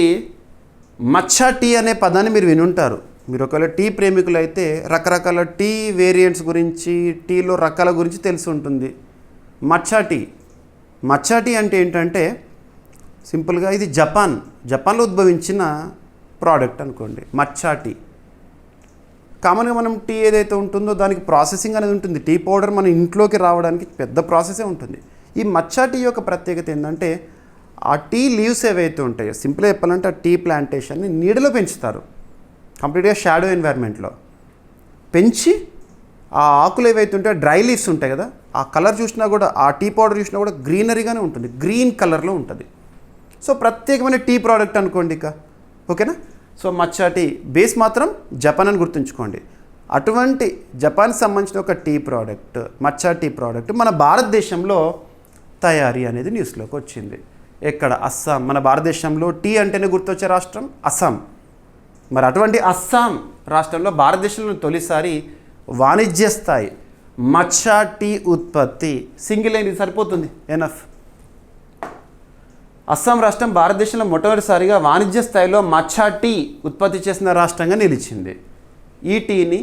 మచ్చా టీ అనే పదాన్ని మీరు వినుంటారు. మీరు ఒకవేళ టీ ప్రేమికులు అయితే రకరకాల టీ వేరియంట్స్ గురించి, టీలో రకాల గురించి తెలిసి ఉంటుంది. మచ్చా టీ అంటే ఏంటంటే సింపుల్గా ఇది జపాన్లో ఉద్భవించిన ప్రోడక్ట్ అనుకోండి. మచ్చా టీ. కామన్గా మనం టీ ఏదైతే ఉంటుందో దానికి ప్రాసెసింగ్ అనేది ఉంటుంది. టీ పౌడర్ మన ఇంట్లోకి రావడానికి పెద్ద ప్రాసెసే ఉంటుంది. ఈ మచ్చా టీ యొక్క ప్రత్యేకత ఏంటంటే ఆ టీ లీవ్స్ ఏవైతే ఉంటాయో సింపుల్గా చెప్పాలంటే ఆ టీ ప్లాంటేషన్ని నీడలో పెంచుతారు, కంప్లీట్గా షాడో ఎన్వైర్న్మెంట్లో పెంచి ఆ ఆకులు ఏవైతే ఉంటాయో డ్రై లీవ్స్ ఉంటాయి కదా, ఆ కలర్ చూసినా కూడా ఆ టీ పౌడర్ చూసినా కూడా గ్రీనరీగానే ఉంటుంది, గ్రీన్ కలర్లో ఉంటుంది. సో ప్రత్యేకమైన టీ ప్రోడక్ట్ అనుకోండి ఇక, ఓకేనా. సో మచ్చా టీ బేస్ మాత్రం జపాన్ అని గుర్తుంచుకోండి. అటువంటి జపాన్కి సంబంధించిన ఒక టీ ప్రోడక్ట్, మచ్చా టీ ప్రోడక్ట్ మన భారతదేశంలో తయారీ అనేది న్యూస్లోకి వచ్చింది. ఎక్కడ? అస్సాం. మన భారతదేశంలో టీ అంటేనే గుర్తొచ్చే రాష్ట్రం అస్సాం. మరి అటువంటి అస్సాం రాష్ట్రంలో భారతదేశంలో తొలిసారి వాణిజ్య స్థాయి మచ్చా టీ ఉత్పత్తి, సింగిల్ లైన్ ఇది సరిపోతుంది, ఎనఫ్. అస్సాం రాష్ట్రం భారతదేశంలో మొట్టమొదటిసారిగా వాణిజ్య స్థాయిలో మచ్చా టీ ఉత్పత్తి చేసిన రాష్ట్రంగా నిలిచింది. ఈ టీని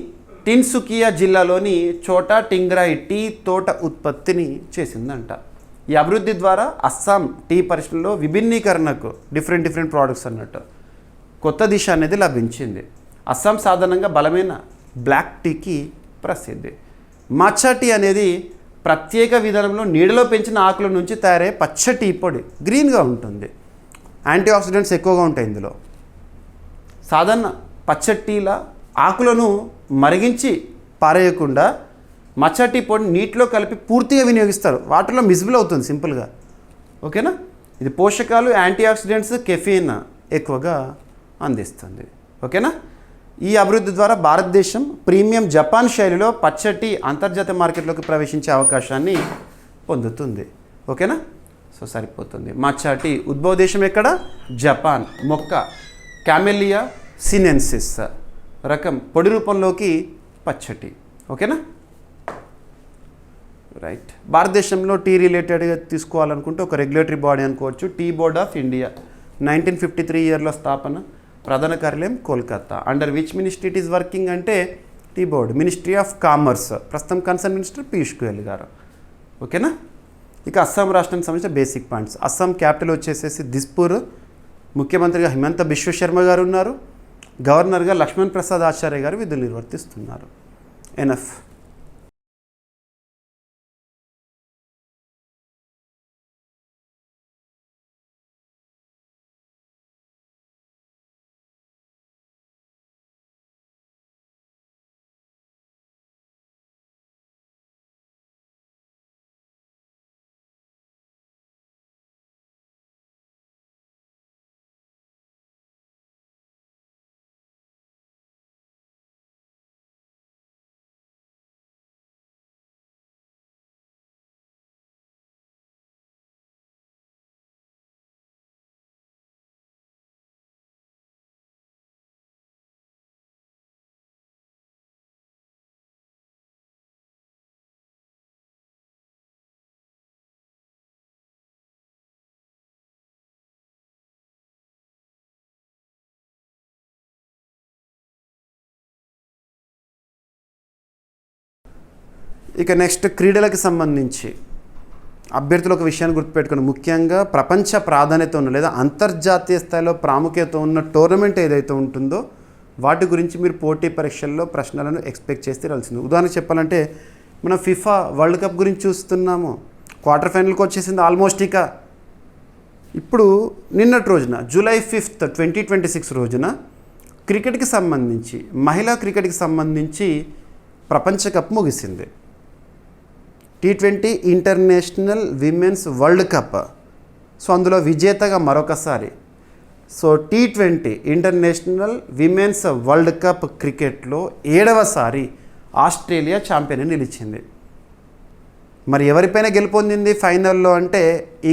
టిన్సుకియా జిల్లాలోని చోటా టింగ్రాయి టీ తోట ఉత్పత్తిని చేసిందంట. ఈ అభివృద్ధి ద్వారా అస్సాం టీ పరిశ్రమలో విభిన్నీకరణకు డిఫరెంట్ ప్రోడక్ట్స్ అన్నట్టు కొత్త దిశ అనేది లభించింది. అస్సాం సాధారణంగా బలమైన బ్లాక్ టీకి ప్రసిద్ధి. మచ్చా టీ అనేది ప్రత్యేక విధానంలో నీడలో పెంచిన ఆకుల నుంచి తయారయ్యే పచ్చ టీ పొడి, గ్రీన్గా ఉంటుంది. యాంటీ ఆక్సిడెంట్స్ ఎక్కువగా ఉంటాయి ఇందులో. సాధారణ పచ్చ టీల ఆకులను మరిగించి పారేయకుండా మచ్చా టీ పొడిని నీటిలో కలిపి పూర్తిగా వినియోగిస్తారు, వాటర్లో మిజిబుల్ అవుతుంది సింపుల్గా, ఓకేనా. ఇది పోషకాలు, యాంటీ ఆక్సిడెంట్స్, కెఫీన్ ఎక్కువగా అందిస్తుంది, ఓకేనా. ఈ అభివృద్ధి ద్వారా భారతదేశం ప్రీమియం జపాన్ శైలిలో పచ్చటి అంతర్జాతీయ మార్కెట్లోకి ప్రవేశించే అవకాశాన్ని పొందుతుంది, ఓకేనా. సో సరిపోతుంది. మచ్చా టీ ఉద్భవ దేశం ఎక్కడ? జపాన్. మొక్క క్యామెలియా సినెన్సిస్, రకం పొడి రూపంలోకి పచ్చటి, ఓకేనా. రైట్. భారతదేశంలో టీ రిలేటెడ్గా తీసుకోవాలనుకుంటే ఒక రెగ్యులేటరీ బాడీ అనుకోవచ్చు, టీ బోర్డ్ ఆఫ్ ఇండియా. 1953 ఇయర్లో స్థాపన, ప్రధాన కార్యాలయం Kolkata. Under which ministry it is working అంటే tea board, ministry of commerce. ప్రస్తుతం కన్సర్న్ మినిస్టర్ పీయూష్ గోయల్ గారు, ఓకేనా. ఇక అస్సాం రాష్ట్రానికి సంబంధించిన బేసిక్ పాయింట్స్. అస్సాం క్యాపిటల్ వచ్చేసేసి దిస్పూర్. ముఖ్యమంత్రిగా హిమంత బిశ్వ శర్మ గారు ఉన్నారు. గవర్నర్గా లక్ష్మణ్ ప్రసాద్ ఆచార్య గారు విధులు నిర్వర్తిస్తున్నారు, ఎనఫ్. ఇక నెక్స్ట్ క్రీడలకు సంబంధించి అభ్యర్థులు ఒక విషయాన్ని గుర్తుపెట్టుకుని, ముఖ్యంగా ప్రపంచ ప్రాధాన్యత ఉన్న లేదా అంతర్జాతీయ స్థాయిలో ప్రాముఖ్యత ఉన్న టోర్నమెంట్ ఏదైతే ఉంటుందో వాటి గురించి మీరు పోటీ పరీక్షల్లో ప్రశ్నలను ఎక్స్పెక్ట్ చేస్తే రాల్సింది. ఉదాహరణకు చెప్పాలంటే మనం ఫిఫా వరల్డ్ కప్ గురించి చూస్తున్నాము, క్వార్టర్ ఫైనల్కి వచ్చేసింది ఆల్మోస్ట్. ఇక ఇప్పుడు నిన్నటి రోజున జూలై 5, 2026 రోజున క్రికెట్కి సంబంధించి, మహిళా క్రికెట్కి సంబంధించి ప్రపంచ కప్ ముగిసింది. T20 international women's world cup. So అందులో విజేతగా మరొకసారి, so T20 international women's world cup క్రికెట్లో 7వసారి ఆస్ట్రేలియా ఛాంపియన్ నిలిచింది. మరి ఎవరిపైన గెలుపొందింది ఫైనల్లో అంటే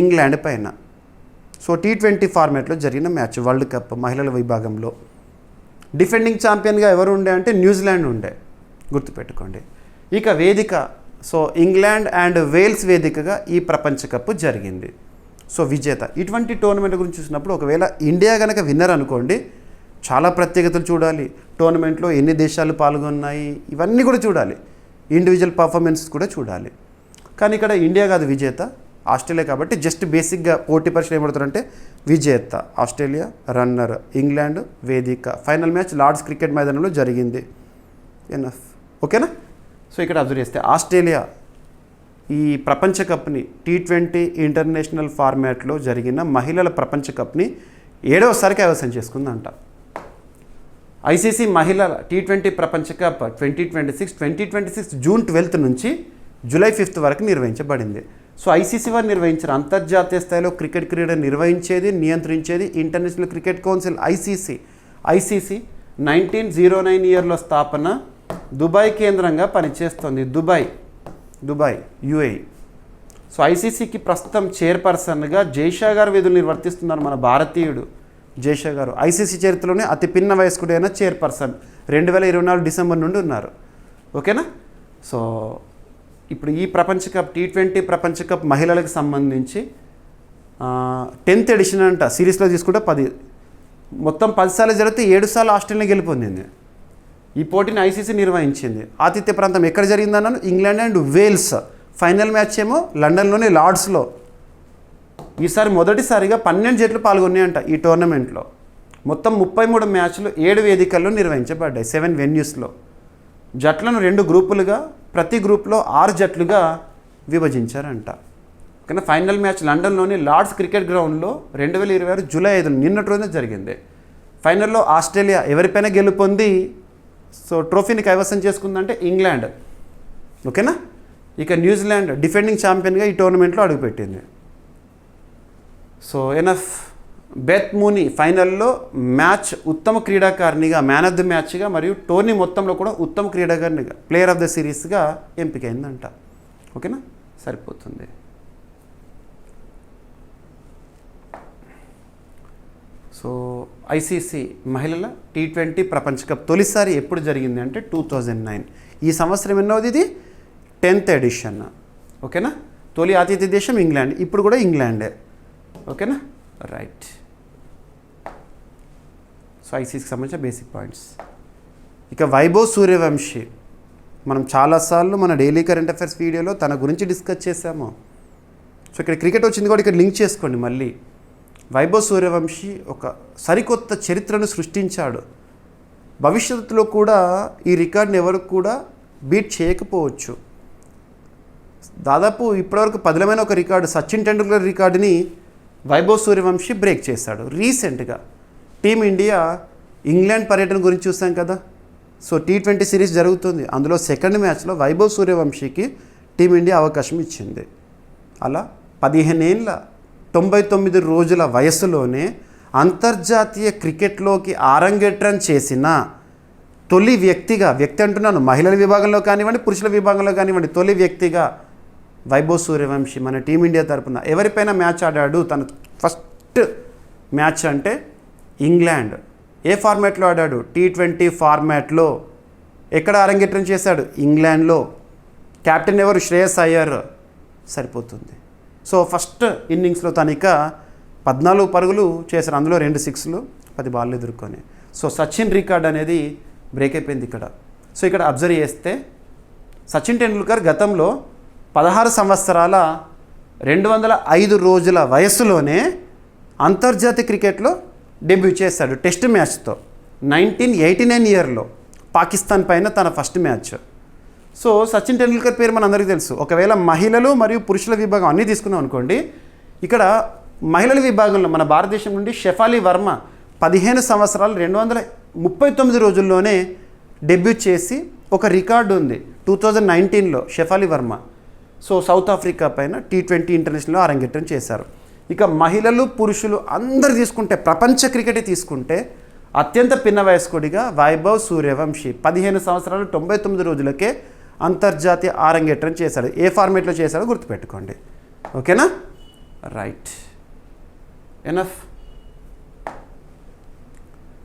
ఇంగ్లాండ్ పైన. సో T20 ఫార్మాట్లో జరిగిన మ్యాచ్ వరల్డ్ కప్ మహిళల విభాగంలో డిఫెండింగ్ ఛాంపియన్గా ఎవరు ఉండే అంటే న్యూజిలాండ్ ఉండే, గుర్తుపెట్టుకోండి. ఇక వేదిక, సో ఇంగ్లాండ్ అండ్ వేల్స్ వేదికగా ఈ ప్రపంచ కప్ జరిగింది. సో విజేత. ఇటువంటి టోర్నమెంట్ గురించి చూసినప్పుడు ఒకవేళ ఇండియా కనుక విన్నర్ అనుకోండి, చాలా ప్రత్యేకతలు చూడాలి. టోర్నమెంట్లో ఎన్ని దేశాలు పాల్గొన్నాయి ఇవన్నీ కూడా చూడాలి, ఇండివిజువల్ పర్ఫార్మెన్స్ కూడా చూడాలి. కానీ ఇక్కడ ఇండియా కాదు విజేత, ఆస్ట్రేలియా. కాబట్టి జస్ట్ బేసిక్గా పోటీ పరీక్షలు ఏమడుతారంటే విజేత ఆస్ట్రేలియా, రన్నర్ ఇంగ్లాండ్, వేదిక. ఫైనల్ మ్యాచ్ లార్డ్స్ క్రికెట్ మైదానంలో జరిగింది, ఎనఫ్, ఓకేనా. సో ఇక్కడ అబ్జర్వ్ చేస్తే ఆస్ట్రేలియా ఈ ప్రపంచ కప్ని T20 ఇంటర్నేషనల్ ఫార్మాట్లో జరిగిన మహిళల ప్రపంచ కప్ని 7వసారి కైవసం చేసుకుందంట. ఐసీసీ మహిళల T20 ప్రపంచ కప్ 2026 జూన్ 12 నుంచి జూలై 5 వరకు నిర్వహించబడింది. సో ఐసీసీ వారు నిర్వహించారు. అంతర్జాతీయ స్థాయిలో క్రికెట్ క్రీడను నిర్వహించేది, నియంత్రించేది ఇంటర్నేషనల్ క్రికెట్ కౌన్సిల్ ఐసీసీ 1909 ఇయర్లో స్థాపన, దుబాయ్ కేంద్రంగా పనిచేస్తుంది. Dubai UAE. సో ఐసీసీకి ప్రస్తుతం చైర్పర్సన్గా జైషా గారు విధులు నిర్వర్తిస్తున్నారు. మన భారతీయుడు జైషా గారు ఐసీసీ చరిత్రలోనే అతి పిన్న వయస్కుడైన చైర్పర్సన్ 2024 డిసెంబర్ నుండి ఉన్నారు. ఓకేనా. సో ఇప్పుడు ఈ ప్రపంచ కప్ T20 ప్రపంచ కప్ మహిళలకు సంబంధించి 10th ఎడిషన్ అంట. సిరీస్లో తీసుకుంటే 10, మొత్తం 10 సార్లు జరిగితే 7 సార్లు ఆస్ట్రేలియా గెలుపొందింది. ఈ పోటీని ఐసీసీ నిర్వహించింది. ఆతిథ్య ప్రాంతం ఎక్కడ జరిగిందన్నాను? England and Wales. Final match ఏమో లండన్లోని లార్డ్స్లో. ఈసారి మొదటిసారిగా 12 జట్లు పాల్గొన్నాయంట ఈ టోర్నమెంట్లో. మొత్తం 33 మ్యాచ్లు 7 వేదికల్లో నిర్వహించబడ్డాయి, 7 వెన్యూస్లో. జట్లను 2 గ్రూపులుగా, ప్రతి గ్రూప్లో 6 జట్లుగా విభజించారంట. ఓకేనా. ఫైనల్ మ్యాచ్ లండన్లోని లార్డ్స్ క్రికెట్ గ్రౌండ్లో 2026 జూలై 5 నిన్నటి రోజున జరిగింది. ఫైనల్లో ఆస్ట్రేలియా ఎవరిపైన గెలుపొంది సో ట్రోఫీని కైవసం చేసుకుందంటే ఇంగ్లాండ్. ఓకేనా. ఇక న్యూజిలాండ్ డిఫెండింగ్ ఛాంపియన్గా ఈ టోర్నమెంట్లో అడుగుపెట్టింది. So enough. బెత్ మూనీ ఫైనల్లో మ్యాచ్ ఉత్తమ క్రీడాకారిణిగా, మ్యాన్ ఆఫ్ ది మ్యాచ్గా మరియు టోర్నీ మొత్తంలో కూడా ఉత్తమ క్రీడాకారిణిగా, ప్లేయర్ ఆఫ్ ద సిరీస్గా ఎంపికైందంట. ఓకేనా, సరిపోతుంది. సో ఐసీసీ మహిళల T20 ప్రపంచ కప్ తొలిసారి ఎప్పుడు జరిగింది అంటే 2009. ఈ సంవత్సరం ఎన్నోది? ఇది 10th ఎడిషన్. ఓకేనా. తొలి ఆతిథ్య దేశం ఇంగ్లాండ్, ఇప్పుడు కూడా ఇంగ్లాండే. ఓకేనా, రైట్. సో ఐసీసీకి సంబంధించిన బేసిక్ పాయింట్స్. ఇక వైభవ్ సూర్యవంశీ, మనం చాలాసార్లు మన డైలీ కరెంట్ అఫైర్స్ వీడియోలో తన గురించి డిస్కస్ చేశాము. సో ఇక్కడ క్రికెట్ వచ్చింది కూడా ఇక్కడ లింక్ చేసుకోండి మళ్ళీ. వైభవ్ సూర్యవంశీ ఒక సరికొత్త చరిత్రను సృష్టించాడు. భవిష్యత్తులో కూడా ఈ రికార్డుని ఎవరు కూడా బీట్ చేయకపోవచ్చు. దాదాపు ఇప్పటివరకు పదిలమైన ఒక రికార్డు, సచిన్ టెండూల్కర్ రికార్డుని వైభవ్ సూర్యవంశీ బ్రేక్ చేశాడు. రీసెంట్గా టీమిండియా ఇంగ్లాండ్ పర్యటన గురించి చూసాం కదా. సో T20 సిరీస్ జరుగుతుంది. అందులో సెకండ్ మ్యాచ్లో వైభవ్ సూర్యవంశీకి టీమిండియా అవకాశం ఇచ్చింది. అలా 15 ఏళ్ళ 99 రోజుల వయసులోనే అంతర్జాతీయ క్రికెట్లోకి ఆరంగేట్రం చేసిన తొలి వ్యక్తి అంటున్నాను, మహిళల విభాగంలో కానివ్వండి, పురుషుల విభాగంలో కానివ్వండి, తొలి వ్యక్తిగా వైభవ్ సూర్యవంశీ మన టీమిండియా తరపున ఎవరిపైన మ్యాచ్ ఆడాడు. తన ఫస్ట్ మ్యాచ్ అంటే ఇంగ్లాండ్. ఏ ఫార్మాట్లో ఆడాడు? T20 ఫార్మాట్లో. ఎక్కడ అరంగేట్రం చేశాడు? ఇంగ్లాండ్లో. కెప్టెన్ ఎవరు? శ్రేయస్ అయ్యర్. సరిపోతుంది. సో ఫస్ట్ ఇన్నింగ్స్లో తనిక 14 పరుగులు చేశారు, అందులో 2 సిక్స్లు, 10 బాళ్ళు ఎదుర్కొని. సో సచిన్ రికార్డ్ అనేది బ్రేక్ అయిపోయింది ఇక్కడ. సో ఇక్కడ అబ్జర్వ్ చేస్తే సచిన్ టెండూల్కర్ గతంలో 16 సంవత్సరాల 205 రోజుల వయసులోనే అంతర్జాతీయ క్రికెట్లో డెబ్యూ చేశాడు టెస్ట్ మ్యాచ్తో. 1989 ఇయర్లో పాకిస్తాన్ పైన తన first match. So Sachin Tendulkar పేరు మన అందరికీ తెలుసు. ఒకవేళ మహిళలు మరియు పురుషుల విభాగం అన్నీ తీసుకున్నాం అనుకోండి, ఇక్కడ మహిళల విభాగంలో మన భారతదేశం నుండి షెఫాలి వర్మ 15 సంవత్సరాలు 239 రోజుల్లోనే డెబ్యూ చేసి ఒక రికార్డు ఉంది 2019లో Shafali Verma. So South Africa పైన T20 ఇంటర్నేషనల్లో అరంగేట్రం చేశారు. ఇక మహిళలు పురుషులు అందరు తీసుకుంటే, ప్రపంచ క్రికెట్ తీసుకుంటే అత్యంత పిన్న వయస్కుడిగా వైభవ్ సూర్యవంశీ 15 సంవత్సరాలు 99 రోజులకే అంతర్జాతీయ అరంగేట్రం చేశాడు. ఏ ఫార్మేట్లో చేశాడో గుర్తుపెట్టుకోండి. ఓకేనా, రైట్. ఎనఫ్.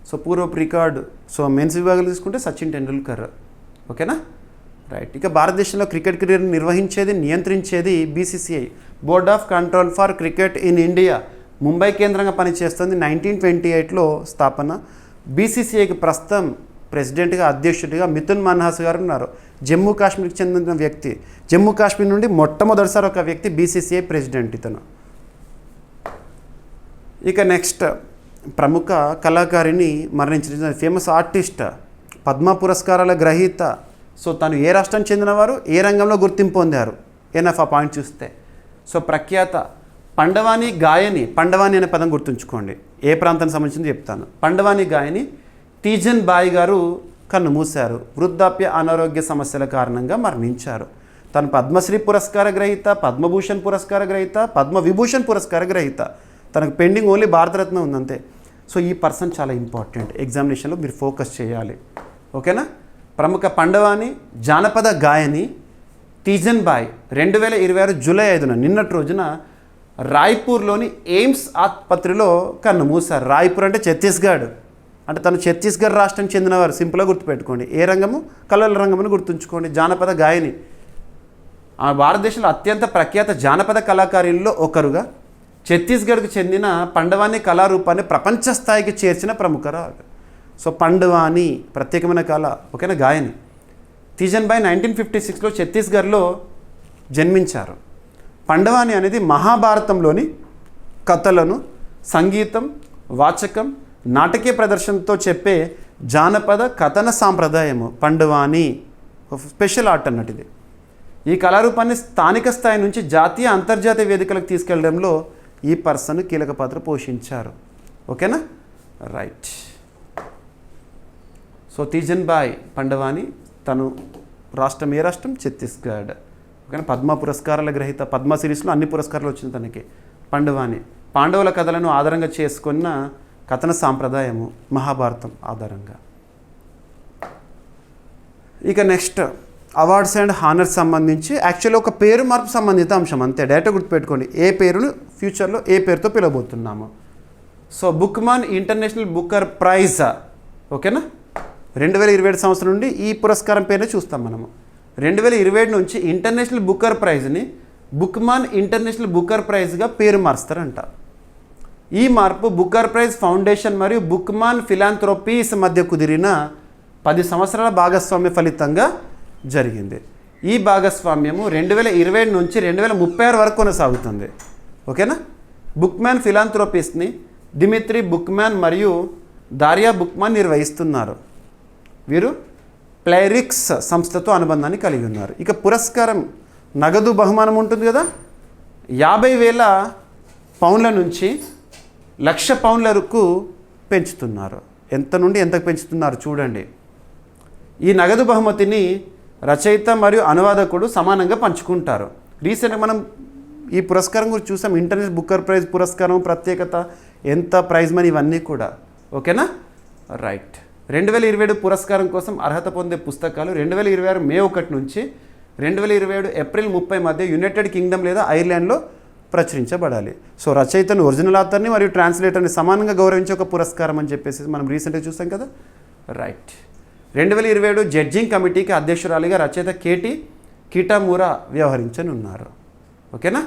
సో పూర్వపు రికార్డు. సో మెన్స్ విభాగాలు తీసుకుంటే సచిన్ టెండూల్కర్. ఓకేనా, రైట్. ఇక భారతదేశంలో క్రికెట్ కెరీర్ని నిర్వహించేది, నియంత్రించేది BCCI, board of control for cricket in India. Mumbai కేంద్రంగా పనిచేస్తుంది. 1928లో స్థాపన. BCCIకి ప్రస్తుతం ప్రెసిడెంట్గా, అధ్యక్షుడిగా మిథున్ మన్హాస్ గారు ఉన్నారు. జమ్మూ కాశ్మీర్కి చెందిన వ్యక్తి. జమ్మూ కాశ్మీర్ నుండి మొట్టమొదటిసారి ఒక వ్యక్తి BCCI ప్రెసిడెంట్ ఇతను. ఇక నెక్స్ట్ ప్రముఖ కళాకారిణి మరణించిన ఫేమస్ ఆర్టిస్ట్, పద్మ పురస్కారాల గ్రహీత. సో తను ఏ రాష్ట్రానికి చెందినవారు, ఏ రంగంలో గుర్తింపు పొందారు? ఎనఫ్ ఆ పాయింట్ చూస్తే. సో ప్రఖ్యాత పండవాని గాయని, పండవాని అనే పదం గుర్తుంచుకోండి, ఏ ప్రాంతానికి సంబంధించింది చెప్తాను. పండవాని గాయని తీజన్ బాయి గారు కన్ను మూశారు, వృద్ధాప్య అనారోగ్య సమస్యల కారణంగా మరణించారు. తను పద్మశ్రీ పురస్కార గ్రహీత, పద్మభూషణ్ పురస్కార గ్రహీత, పద్మవిభూషణ్ పురస్కార గ్రహీత. తనకు పెండింగ్ ఓన్లీ భారతరత్న ఉందంతే. సో ఈ పర్సన్ చాలా ఇంపార్టెంట్, ఎగ్జామినేషన్లో మీరు ఫోకస్ చేయాలి. ఓకేనా. ప్రముఖ పండవాని జానపద గాయని తీజన్ బాయ్ 2026 జూలై 5న నిన్నటి రోజున రాయ్పూర్లోని ఎయిమ్స్ ఆసుపత్రిలో కన్ను మూశారు. రాయ్పూర్ అంటే ఛత్తీస్గఢ్, అంటే తను ఛత్తీస్గఢ్ రాష్ట్రానికి చెందినవారు. సింపుల్గా గుర్తుపెట్టుకోండి. ఏ రంగము? కళల రంగం అని గుర్తుంచుకోండి. జానపద గాయని, ఆ భారతదేశంలో అత్యంత ప్రఖ్యాత జానపద కళాకారుల్లో ఒకరుగా ఛత్తీస్గఢ్కు చెందిన పండవాని కళారూపాన్ని ప్రపంచ స్థాయికి చేర్చిన ప్రముఖరాలు. సో పండవాని ప్రత్యేకమైన కళ. ఓకేనా. గాయని తీజన్ బాయ్ 1956లో ఛత్తీస్గఢ్లో జన్మించారు. పండవాని అనేది మహాభారతంలోని కథలను సంగీతం, వాచకం, నాటకీయ ప్రదర్శనతో చెప్పే జానపద కథన సాంప్రదాయము. పండవాని స్పెషల్ ఆర్ట్ అన్నట్టు ఇది. ఈ కళారూపాన్ని స్థానిక స్థాయి నుంచి జాతీయ అంతర్జాతీయ వేదికలకు తీసుకెళ్లడంలో ఈ పర్సన్ కీలక పాత్ర పోషించారు. ఓకేనా. రైట్. సో తీజన్ బాయ్ పండవాని, తను రాష్ట్రం ఏ రాష్ట్రం? ఛత్తీస్గఢ్. ఓకేనా. పద్మ పురస్కారాల గ్రహీత, పద్మ సిరీస్లో అన్ని పురస్కారాలు వచ్చింది తనకి. పండవాని పాండవుల కథలను ఆధారంగా చేసుకున్న కథన సాంప్రదాయము మహాభారతం ఆధారంగా. ఇక నెక్స్ట్ అవార్డ్స్ అండ్ హానర్స్ సంబంధించి యాక్చువల్లీ ఒక పేరు మార్పు సంబంధిత అంశం అంతే. డైరెక్ట్ గుర్తుపెట్టుకోండి, ఏ పేరును ఫ్యూచర్లో ఏ పేరుతో పిలవబోతున్నాము. So Bookman international Booker prize. ఓకేనా. 2027 సంవత్సరం నుండి ఈ పురస్కారం పేరుని చూస్తాం మనము. 2027 నుంచి ఇంటర్నేషనల్ బుకర్ ప్రైజ్ని బుక్మాన్ ఇంటర్నేషనల్ బుకర్ ప్రైజ్గా పేరు మారుస్తారంట. ఈ మార్పు బుకర్ ప్రైజ్ ఫౌండేషన్ మరియు బుక్మాన్ ఫిలాంథ్రోపీస్ మధ్య కుదిరిన 10 సంవత్సరాల భాగస్వామ్య ఫలితంగా జరిగింది. ఈ భాగస్వామ్యము 2027 నుంచి 2036 వరకు కొనసాగుతుంది. ఓకేనా. బుక్మాన్ ఫిలాంథ్రోపీస్ని డిమిత్రీ బుక్మాన్ మరియు దారియా బుక్మాన్ నిర్వహిస్తున్నారు. వీరు ప్లైరిక్స్ సంస్థతో అనుబంధాన్ని కలిగి ఉన్నారు. ఇక పురస్కారం నగదు బహుమానం ఉంటుంది కదా, 50,000 పౌండ్ల నుంచి 1,00,000 పౌండ్ల వరకు పెంచుతున్నారు. ఎంత నుండి ఎంతకు పెంచుతున్నారు చూడండి. ఈ నగదు బహుమతిని రచయిత మరియు అనువాదకుడు సమానంగా పంచుకుంటారు. రీసెంట్గా మనం ఈ పురస్కారం గురించి చూసాం. ఇంటర్నేషనల్ బుకర్ ప్రైజ్ పురస్కారం ప్రత్యేకత, ఎంత ప్రైజ్ మనీ, ఇవన్నీ కూడా. ఓకేనా. రైట్. 2027 పురస్కారం కోసం అర్హత పొందే పుస్తకాలు 2026 మే 1 నుంచి 2027 ఏప్రిల్ 30 మధ్య యునైటెడ్ కింగ్డమ్ లేదా ఐర్లాండ్లో ప్రచురించబడాలి. సో రచయితను, ఒరిజినల్ ఆథర్ని మరియు ట్రాన్స్లేటర్ని సమానంగా గౌరవించే ఒక పురస్కారం అని చెప్పేసి మనం రీసెంట్గా చూసాం కదా. రైట్. 2027 జడ్జింగ్ కమిటీకి అధ్యక్షురాలిగా రచయిత కేటీ కిటామురా వ్యవహరించనున్నారు. ఓకేనా.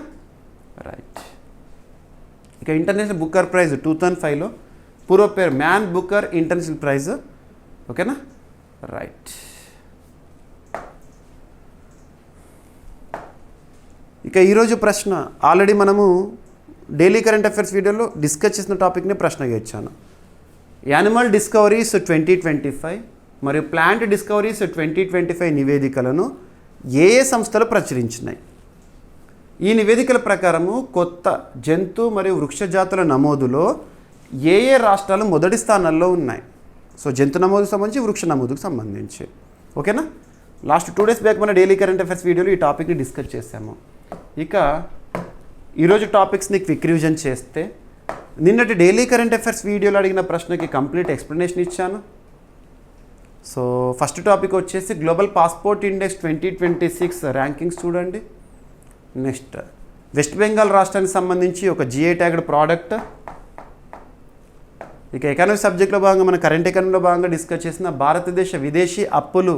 రైట్. ఇక ఇంటర్నేషనల్ బుకర్ ప్రైజ్ 2005లో పూర్వ పేరు మ్యాన్ బుకర్ ఇంటర్నేషనల్ ప్రైజ్. ఓకేనా. రైట్. ఇక ఈరోజు ప్రశ్న ఆల్రెడీ మనము డైలీ కరెంట్ అఫైర్స్ వీడియోలో డిస్కస్ చేసిన టాపిక్ని ప్రశ్నగా ఇచ్చాను. యానిమల్ డిస్కవరీస్ 2025 మరియు ప్లాంట్ డిస్కవరీస్ 2025 నివేదికలను ఏ సంస్థలు ప్రచురించినాయి? ఈ నివేదికల ప్రకారము కొత్త జంతు మరియు వృక్ష జాతుల నమోదులో ఏ రాష్ట్రాలు మొదటి స్థానాల్లో ఉన్నాయి? సో జంతు నమోదుకు సంబంధించి, వృక్ష నమోదుకు సంబంధించి. ఓకేనా. లాస్ట్ 2 days బ్యాక్ మన డైలీ కరెంట్ అఫైర్స్ వీడియోలో ఈ టాపిక్ని డిస్కస్ చేసాము. ఇక ఈరోజు టాపిక్స్ని క్విక్ రివిజన్ చేస్తే, నిన్నటి డైలీ కరెంట్ అఫైర్స్ వీడియోలో అడిగిన ప్రశ్నకి కంప్లీట్ ఎక్స్ప్లెనేషన్ ఇచ్చాను. సో ఫస్ట్ టాపిక్ వచ్చేసి గ్లోబల్ పాస్పోర్ట్ ఇండెక్స్ 2026 ర్యాంకింగ్స్ చూడండి. నెక్స్ట్ వెస్ట్ బెంగాల్ రాష్ట్రానికి సంబంధించి ఒక జిఐ ట్యాగ్డ్ ప్రోడక్ట్. ఇక ఎకానమీ సబ్జెక్ట్లో భాగంగా మన కరెంట్ ఎకానమీలో భాగంగా డిస్కస్ చేసిన భారతదేశ విదేశీ అప్పులు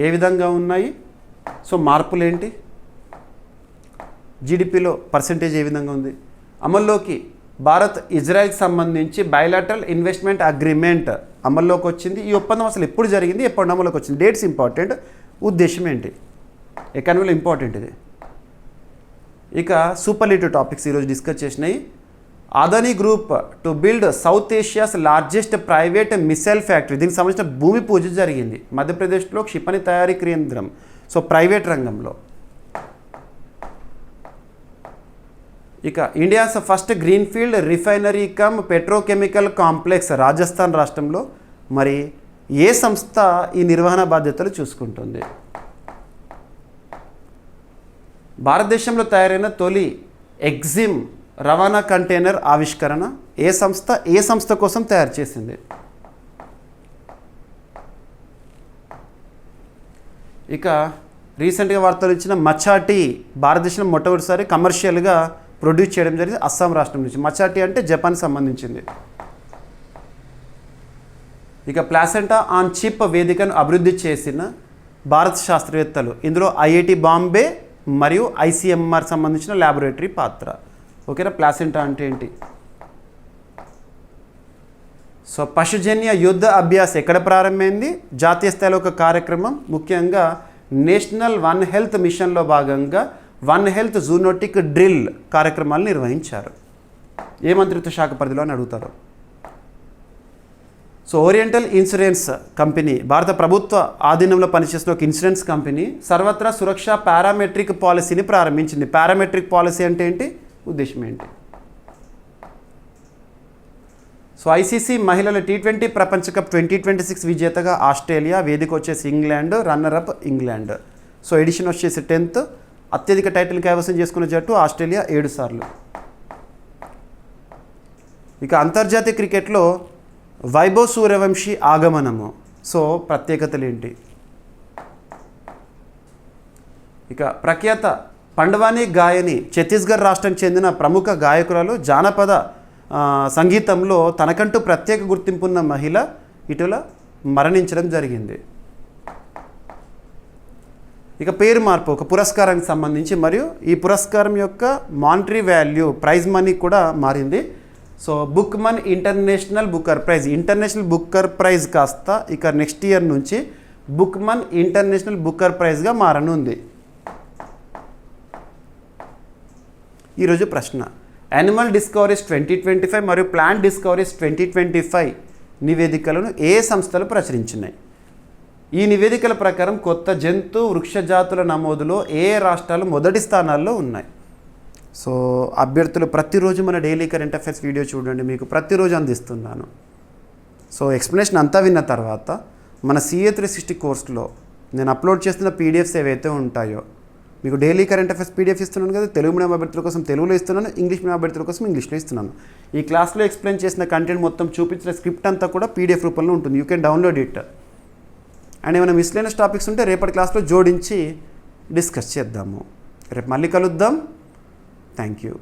ఏ విధంగా ఉన్నాయి, సో మార్పులు ఏంటి, జీడిపిలో పర్సెంటేజ్ ఏ విధంగా ఉంది, అమల్లోకి భారత్ ఇజ్రాయెల్కి సంబంధించి బైలాటరల్ ఇన్వెస్ట్మెంట్ అగ్రిమెంట్ అమల్లోకి వచ్చింది. ఈ ఒప్పందం అసలు ఎప్పుడు జరిగింది, ఎప్పుడు అమల్లోకి వచ్చింది, డేట్స్ ఇంపార్టెంట్, ఉద్దేశం ఏంటి, ఎకానమీలో ఇంపార్టెంట్ ఇది. ఇక సూపర్లేటివ్ టాపిక్స్ ఈరోజు డిస్కస్ చేసినాయి. Adani group two build south Asia's largest private missile factory, దీనికి సంబంధించిన భూమి పూజ జరిగింది మధ్యప్రదేశ్లో క్షిపణి తయారీ కేంద్రం. సో ప్రైవేట్ రంగంలో. ఇక India's first greenfield refinery come petrochemical complex Rajasthan రాష్ట్రంలో. మరి ఏ సంస్థ ఈ నిర్వహణ బాధ్యతలు చూసుకుంటుంది? భారతదేశంలో తయారైన తొలి ఎగ్జిమ్ రవాణా కంటైనర్ ఆవిష్కరణ ఏ సంస్థ కోసం తయారు చేసింది? ఇక రీసెంట్గా వార్తలు ఇచ్చిన మచ్చా టీ భారతదేశంలో మొట్టమొదటిసారి కమర్షియల్గా ప్రొడ్యూస్ చేయడం జరిగింది అస్సాం రాష్ట్రం నుంచి. మచ్చా టీ అంటే జపాన్ సంబంధించింది. ఇక ప్లాసెంటా ఆన్ చిప్ వేదికను అభివృద్ధి చేసిన భారత శాస్త్రవేత్తలు. ఇందులో ఐఐటి బాంబే మరియు ఐసిఎంఆర్ సంబంధించిన ల్యాబొరేటరీ పాత్ర. ఓకేనా, ప్లాసెంటా అంటే ఏంటి? సో పశుజన్య యుద్ధ అభ్యాస్ ఎక్కడ ప్రారంభమైంది? జాతీయ స్థాయిలో ఒక కార్యక్రమం, ముఖ్యంగా నేషనల్ వన్ హెల్త్ మిషన్లో భాగంగా వన్ హెల్త్ జూనోటిక్ డ్రిల్ కార్యక్రమాలు నిర్వహించారు. ఏ మంత్రిత్వ శాఖ పరిధిలో అని అడుగుతారు. సో ఓరియంటల్ ఇన్సూరెన్స్ కంపెనీ భారత ప్రభుత్వ ఆధీనంలో పనిచేస్తున్న ఒక ఇన్సూరెన్స్ కంపెనీ సర్వత్రా సురక్ష పారామెట్రిక్ పాలసీని ప్రారంభించింది. పారామెట్రిక్ పాలసీ అంటే ఏంటి, ఉద్దేశం ఏంటి? సో ఐసీసీ మహిళల T20 ప్రపంచ కప్ 2026 విజేతగా ఆస్ట్రేలియా, వేదిక వచ్చేసి England, runner up England. So edition వచ్చేసి 10th. అత్యధిక టైటిల్ కైవసం చేసుకున్న జట్టు ఆస్ట్రేలియా 7 సార్లు. ఇక అంతర్జాతీయ క్రికెట్లో వైభవ్ సూర్యవంశీ ఆగమనము. సో ప్రత్యేకతలు ఏంటి? ఇక ప్రఖ్యాత పండవానీ గాయని ఛత్తీస్గఢ్ రాష్ట్రానికి చెందిన ప్రముఖ గాయకురాలు, జానపద సంగీతంలో తనకంటూ ప్రత్యేక గుర్తింపున్న మహిళ ఇటీవల మరణించడం జరిగింది. ఇక పేరు మార్పు ఒక పురస్కారానికి సంబంధించి, మరియు ఈ పురస్కారం యొక్క మానిటరీ వాల్యూ ప్రైజ్ మనీ కూడా మారింది. So bookman international Booker prize కాస్త ఇక నెక్స్ట్ ఇయర్ నుంచి బుక్మన్ ఇంటర్నేషనల్ బుక్కర్ ప్రైజ్గా మారనుంది. ఈరోజు ప్రశ్న, యానిమల్ డిస్కవరీస్ 2025 మరియు ప్లాంట్ డిస్కవరీస్ 2025 నివేదికలను ఏ సంస్థలు ప్రచురించినాయి? ఈ నివేదికల ప్రకారం కొత్త జంతు వృక్ష జాతుల నమోదులో ఏ రాష్ట్రాలు మొదటి స్థానాల్లో ఉన్నాయి? సో అభ్యర్థులు ప్రతిరోజు మన డైలీ కరెంట్ అఫైర్స్ వీడియో చూడండి, మీకు ప్రతిరోజు అందిస్తున్నాను. సో ఎక్స్ప్లెనేషన్ అంతా విన్న తర్వాత మన CA 360 కోర్సులో నేను అప్లోడ్ చేస్తున్న PDFs ఏవైతే ఉంటాయో, మీకు డైలీ కరెంట్ అఫైర్స్ PDF ఇస్తున్నాను కదా, తెలుగు మీడియం అభ్యర్థుల కోసం తెలుగులో ఇస్తున్నాను, ఇంగ్లీష్ మీడియం అభ్యర్థుల కోసం ఇంగ్లీష్లో ఇస్తున్నాను. ఈ క్లాస్లో ఎక్స్ప్లెయిన్ చేసిన కంటెంట్ మొత్తం చూపించిన స్క్రిప్ట్ అంతా కూడా PDF రూపంలో ఉంటుంది. You can download it. And ఏమైనా మిస్లేనియస్ టాపిక్స్ ఉంటే రేపటి క్లాస్లో జోడించి డిస్కస్ చేద్దాము. రేపు మళ్ళీ కలుద్దాం. Thank you.